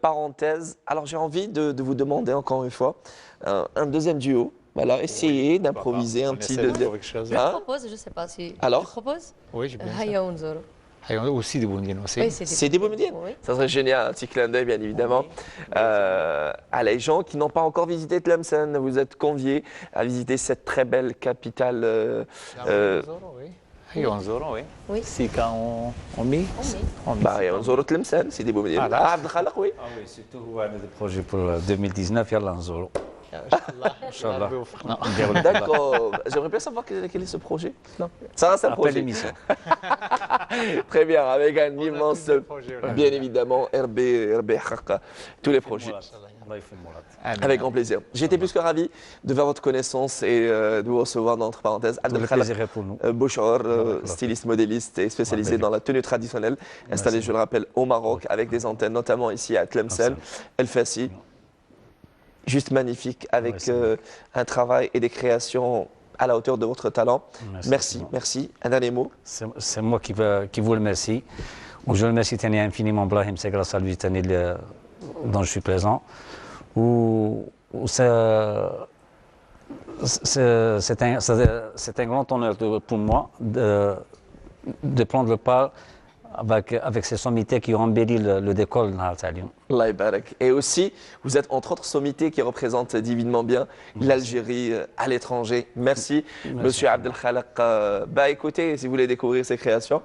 parenthèse. Alors j'ai envie de vous demander encore une fois un deuxième duo. Voilà, essayez d'improviser un petit deuxième.
Quelque chose.
Je
Hein?
propose, je ne sais pas si.
Alors?
Je propose
Oui, j'ai bien ça.
Haya Unzoro.
Et on a aussi des Bourguignons aussi.
Oui,
C'est des Boumediennes.
Oui.
Ça serait génial, un petit clin d'œil bien évidemment. À les gens qui n'ont pas encore visité Tlemcen, vous êtes conviés à visiter cette très belle capitale.
Oui. Et on zoro, oui.
Oui.
C'est quand on met. On met.
Bah, et on zoro Tlemcen, c'est des Boumediennes.
Ah, là.
Ah, Abd Khalaq, oui.
Ah oui, surtout des projets pour 2019, Yalla Nzolo. Inch'Allah. Non.
D'accord. J'aimerais bien savoir quel est ce projet. Non. Ça reste un
Après
projet.
l'émission.
Très bien, avec un immense,
projet, voilà.
bien évidemment, RB Haqqa, tous les projets. Avec grand plaisir. J'étais plus que ravi de faire votre connaissance et de vous recevoir dans notre parenthèse.
Tout le plaisir est pour nous.
Bouchor, styliste modéliste et spécialisé dans la tenue traditionnelle, installé, je le rappelle, au Maroc, avec des antennes, notamment ici à Tlemcen, El Fassi. Juste magnifique, avec un travail et des créations à la hauteur de votre talent. Merci, merci. Un dernier mot.
C'est moi qui vous remercie. Je remercie Tania infiniment, Brahim, c'est grâce à lui Tania, dont je suis présent. C'est un grand honneur pour moi de prendre le pas avec ces sommités qui ont embelli le décor de Nahal.
Allah Ibarak. Et aussi, vous êtes entre autres sommités qui représentent divinement bien l'Algérie à l'étranger. Merci, Monsieur Abdel Khalaq. Bah écoutez, si vous voulez découvrir ces créations,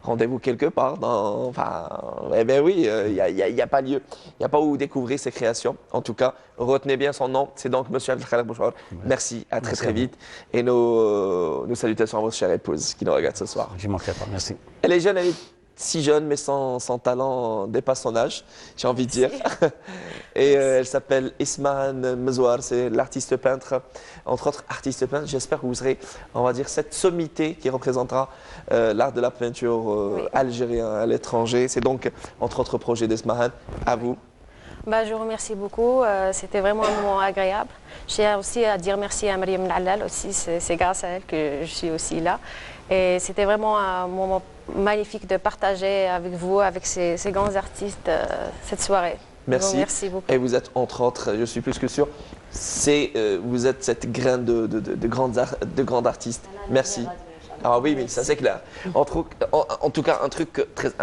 rendez-vous quelque part dans... Enfin, eh bien oui, il n'y a pas lieu. Il n'y a pas où découvrir ces créations. En tout cas, retenez bien son nom. C'est donc Monsieur Abdel Khalaq Bouchor. Merci, à très très vite. Et nos salutations à votre chère épouse qui nous regarde ce soir.
Je ne manquerai pas, merci.
Et les jeunes, si jeune, mais sans talent, dépasse son âge, j'ai envie de dire. Et elle s'appelle Ismahan Mezouar, c'est l'artiste peintre, entre autres artiste peintre. J'espère que vous serez, on va dire, cette sommité qui représentera l'art de la peinture algérien à l'étranger. C'est donc, entre autres projets d'Ismahan, à vous.
Bah, je vous remercie beaucoup, c'était vraiment un moment agréable. Je tiens aussi à dire merci à Mariam Nallal aussi, c'est grâce à elle que je suis aussi là. Et c'était vraiment un moment magnifique de partager avec vous, avec ces grands artistes, cette soirée.
Merci.
Merci beaucoup.
Et vous êtes, entre autres, je suis plus que sûr, vous êtes cette graine de grands artistes. Merci. Ah oui, ça c'est clair. En tout cas, un truc très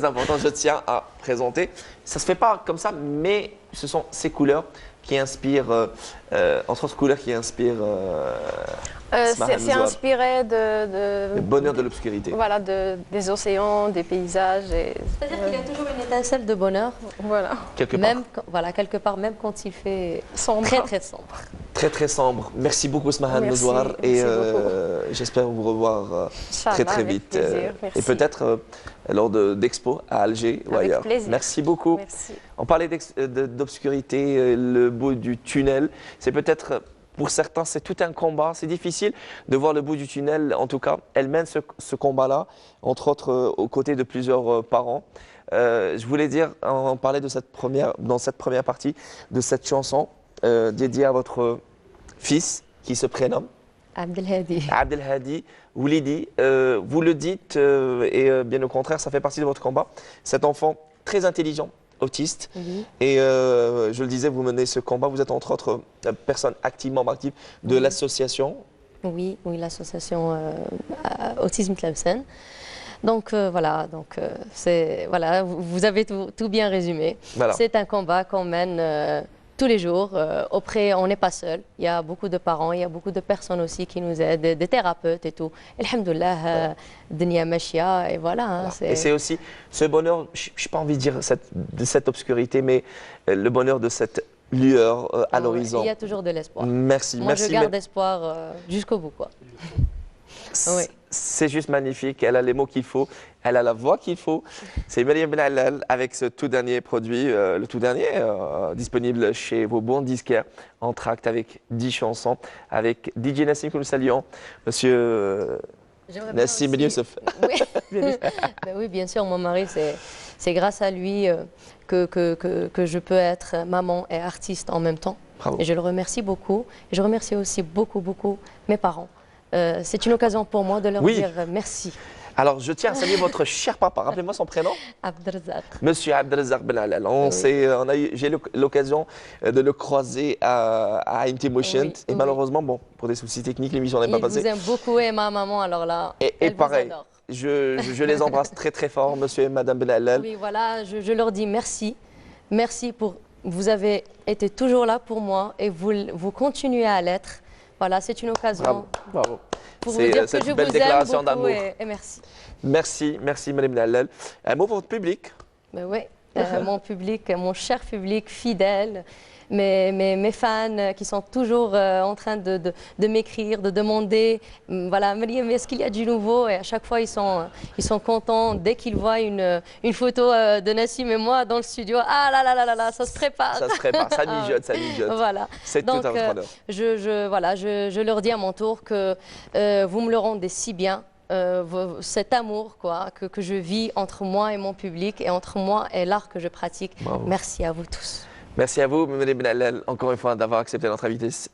important, je tiens à présenter. Ça ne se fait pas comme ça, mais ce sont ces couleurs qui inspirent, entre autres couleurs qui inspirent.
C'est inspiré
le bonheur de l'obscurité.
Voilà, des océans, des paysages.
C'est-à-dire qu'il y a toujours une étincelle de bonheur.
Voilà.
Quelque part.
Même, voilà, quelque part, même quand il fait sombre. Très sombre.
Très sombre. Merci beaucoup, Ismahan Mezouar. Et j'espère vous revoir très vite.
Plaisir,
et peut-être lors d'expo à Alger ou ailleurs.
Plaisir.
Merci beaucoup.
Merci.
On parlait d'obscurité, le bout du tunnel. C'est peut-être, pour certains, c'est tout un combat. C'est difficile de voir le bout du tunnel. En tout cas, elle mène ce combat-là, entre autres aux côtés de plusieurs parents. Je voulais dire, on parlait dans cette première partie de cette chanson dédiée à votre fils qui se prénomme
Abdelhadi.
Abdelhadi, Oulidi, vous le dites, et bien au contraire, ça fait partie de votre combat. Cet enfant très intelligent, autiste, et je le disais, vous menez ce combat, vous êtes entre autres personne membre active de l'association.
Oui, l'association Autisme Tlemcen. Donc voilà, voilà, vous avez tout bien résumé. Voilà. C'est un combat qu'on mène tous les jours. On n'est pas seul. Il y a beaucoup de parents, il y a beaucoup de personnes aussi qui nous aident, des thérapeutes et tout. Alhamdoulilah, Dunya Machia, et voilà. Hein,
et c'est aussi ce bonheur, je n'ai pas envie de dire de cette obscurité, mais le bonheur de cette lueur à l'horizon.
Il y a toujours de l'espoir.
Merci.
Moi, je garde espoir jusqu'au bout, quoi.
Oui. C'est juste magnifique, elle a les mots qu'il faut, elle a la voix qu'il faut. C'est Mariam Benallal avec ce tout dernier produit, le tout dernier, disponible chez vos bons disquaires, en tract avec 10 chansons, avec DJ Nassim que nous saluons, monsieur Nassim Ben Youssef.
Oui, bien sûr, mon mari, c'est grâce à lui que je peux être maman et artiste en même temps.
Bravo.
Et je le remercie beaucoup. Et je remercie aussi beaucoup mes parents. C'est une occasion pour moi de leur dire merci.
Alors, je tiens à saluer votre cher papa. Rappelez-moi son prénom.
Abdelrazak.
Monsieur Abdelrazak Benallal. J'ai l'occasion de le croiser à Inti Motion. Et malheureusement, bon, pour des soucis techniques, l'émission n'est pas passée.
Il vous aime beaucoup et ma maman, alors là,
et pareil, je les embrasse très fort, monsieur et madame Benallal.
Oui, voilà, je leur dis merci. Merci pour... Vous avez été toujours là pour moi et vous continuez à l'être. Voilà, c'est une occasion
bravo.
Pour vous dire que je vous aime beaucoup et merci.
Merci Madame Benallal. Un mot pour votre public.
Oui, mon public, mon cher public fidèle, mes fans qui sont toujours en train de m'écrire, de demander, voilà, Mariam, est-ce qu'il y a du nouveau? Et à chaque fois, ils sont contents dès qu'ils voient une photo de Nassim et moi dans le studio. Ah là, ça se prépare.
Ça se prépare, ça mijote.
Voilà.
C'est tout un honneur.
Je leur dis à mon tour que vous me le rendez si bien. Cet amour que je vis entre moi et mon public et entre moi et l'art que je pratique. Bravo. Merci à vous tous.
Merci à vous, Mme Benallal, encore une fois, d'avoir accepté notre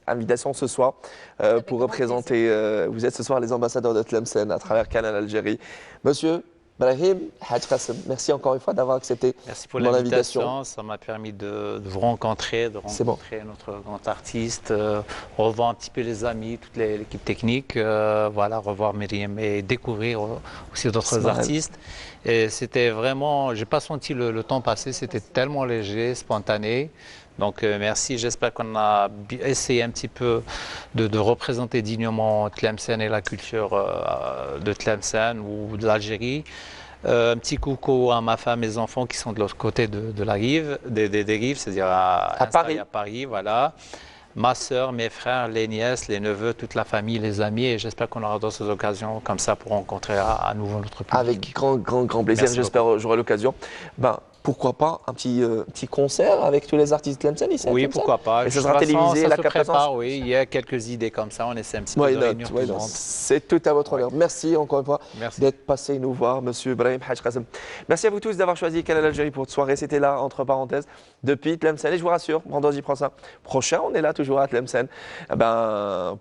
invitation ce soir pour représenter, vous êtes ce soir les ambassadeurs de Tlemcen à travers Canal Algérie. Monsieur Brahim Hadj Qassem, merci encore une fois d'avoir accepté mon invitation.
Ça m'a permis de vous rencontrer, notre grand artiste, revoir un petit peu les amis, toute l'équipe technique, voilà, revoir Myriam et découvrir aussi d'autres artistes. Et c'était vraiment, j'ai pas senti le temps passer, c'était tellement léger, spontané. Donc merci, j'espère qu'on a essayé un petit peu de représenter dignement Tlemcen et la culture de Tlemcen ou de l'Algérie. Un petit coucou à ma femme et mes enfants qui sont de l'autre côté de la rive, des rives, c'est-à-dire à
Paris,
voilà. ma sœur, mes frères, les nièces, les neveux, toute la famille, les amis. Et j'espère qu'on aura d'autres occasions comme ça pour rencontrer à nouveau notre public.
Avec grand plaisir, j'espère j'aurai l'occasion. Ben, pourquoi pas un petit concert avec tous les artistes de Tlemcen ici?
Oui, pourquoi pas.
Et ça sera télévisé, la captation.
Oui, il y a quelques idées comme ça, on essaie un petit peu de réunir tout le monde.
C'est tout à votre honneur. Merci encore une fois d'être passé nous voir, Monsieur Brahim Hadj Qassem. Merci à vous tous d'avoir choisi Canal Algérie pour cette soirée. C'était là, entre parenthèses, depuis Tlemcen. Et je vous rassure, vendredi prochain, on est là toujours à Tlemcen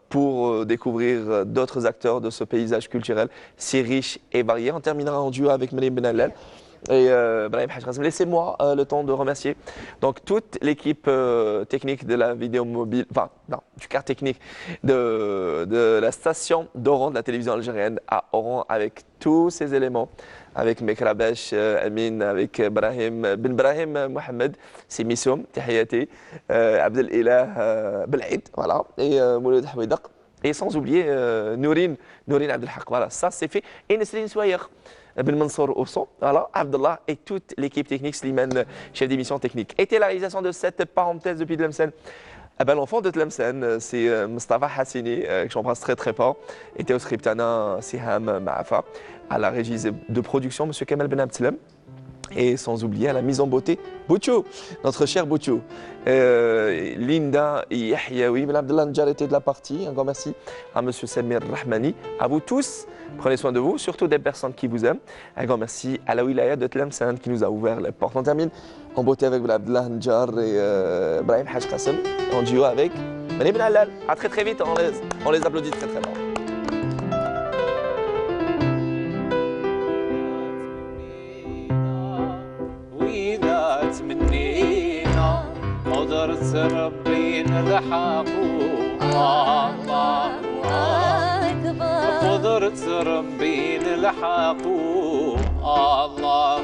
pour découvrir d'autres acteurs de ce paysage culturel si riche et varié. On terminera en duo avec Mariam Benallel. Et Brahim Hadj Qassem, laissez-moi le temps de remercier donc toute l'équipe technique de la vidéo mobile, enfin non, du quart technique de la station d'Oran de la télévision algérienne à Oran avec tous ces éléments, avec Mekrabesh Amin, avec Ben Brahim Mohamed, c'est Missoum, Tahiyati, Abdelilah Belaid, voilà, et Mouloud Houidaq. Et sans oublier Nourine Abdelhaq, voilà, ça c'est fait. Et Nesrine Souayer. Ben Mansour au son, voilà, Abdallah et toute l'équipe technique, Slimane, chef d'émission technique. Était la réalisation de cette parenthèse depuis Tlemcen. L'enfant de Tlemcen, c'est Mustafa Hassini, que j'embrasse très fort. Était au scriptana Siham Maafa, à la régie de production, M. Kamal Ben Abdelem. Et sans oublier à la mise en beauté, Bouchou, notre cher Bouchou. Linda Yahyaoui, Ben Abdellah Ndjar était de la partie. Un grand merci à M. Samir Rahmani. À vous tous, prenez soin de vous, surtout des personnes qui vous aiment. Un grand merci à la wilaya de Tlemcen qui nous a ouvert les portes. On termine en beauté avec Ben Abdellah Ndjar et Brahim Hadj Qassem, en duo avec Mariam Benallel. À très vite, on les applaudit très fort.
تمنينا قدرت ربي نلحقو الله أكبر قدرت ربي نلحقو الله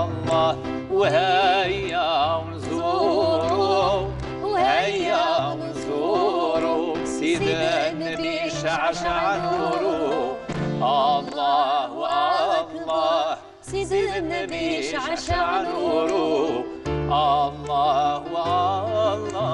الله وهيا ونزورو وهيا ونزورو سيد النبي شعشع نورو الله الله سيد النبي شعشع نوره الله الله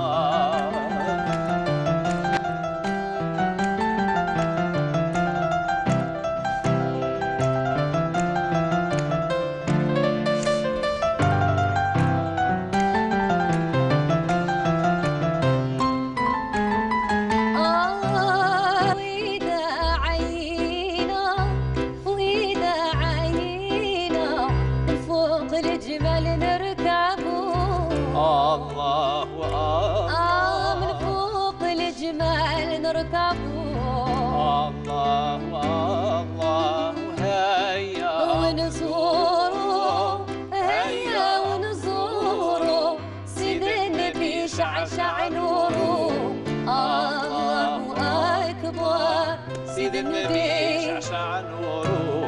سيد النبي شعشع نوره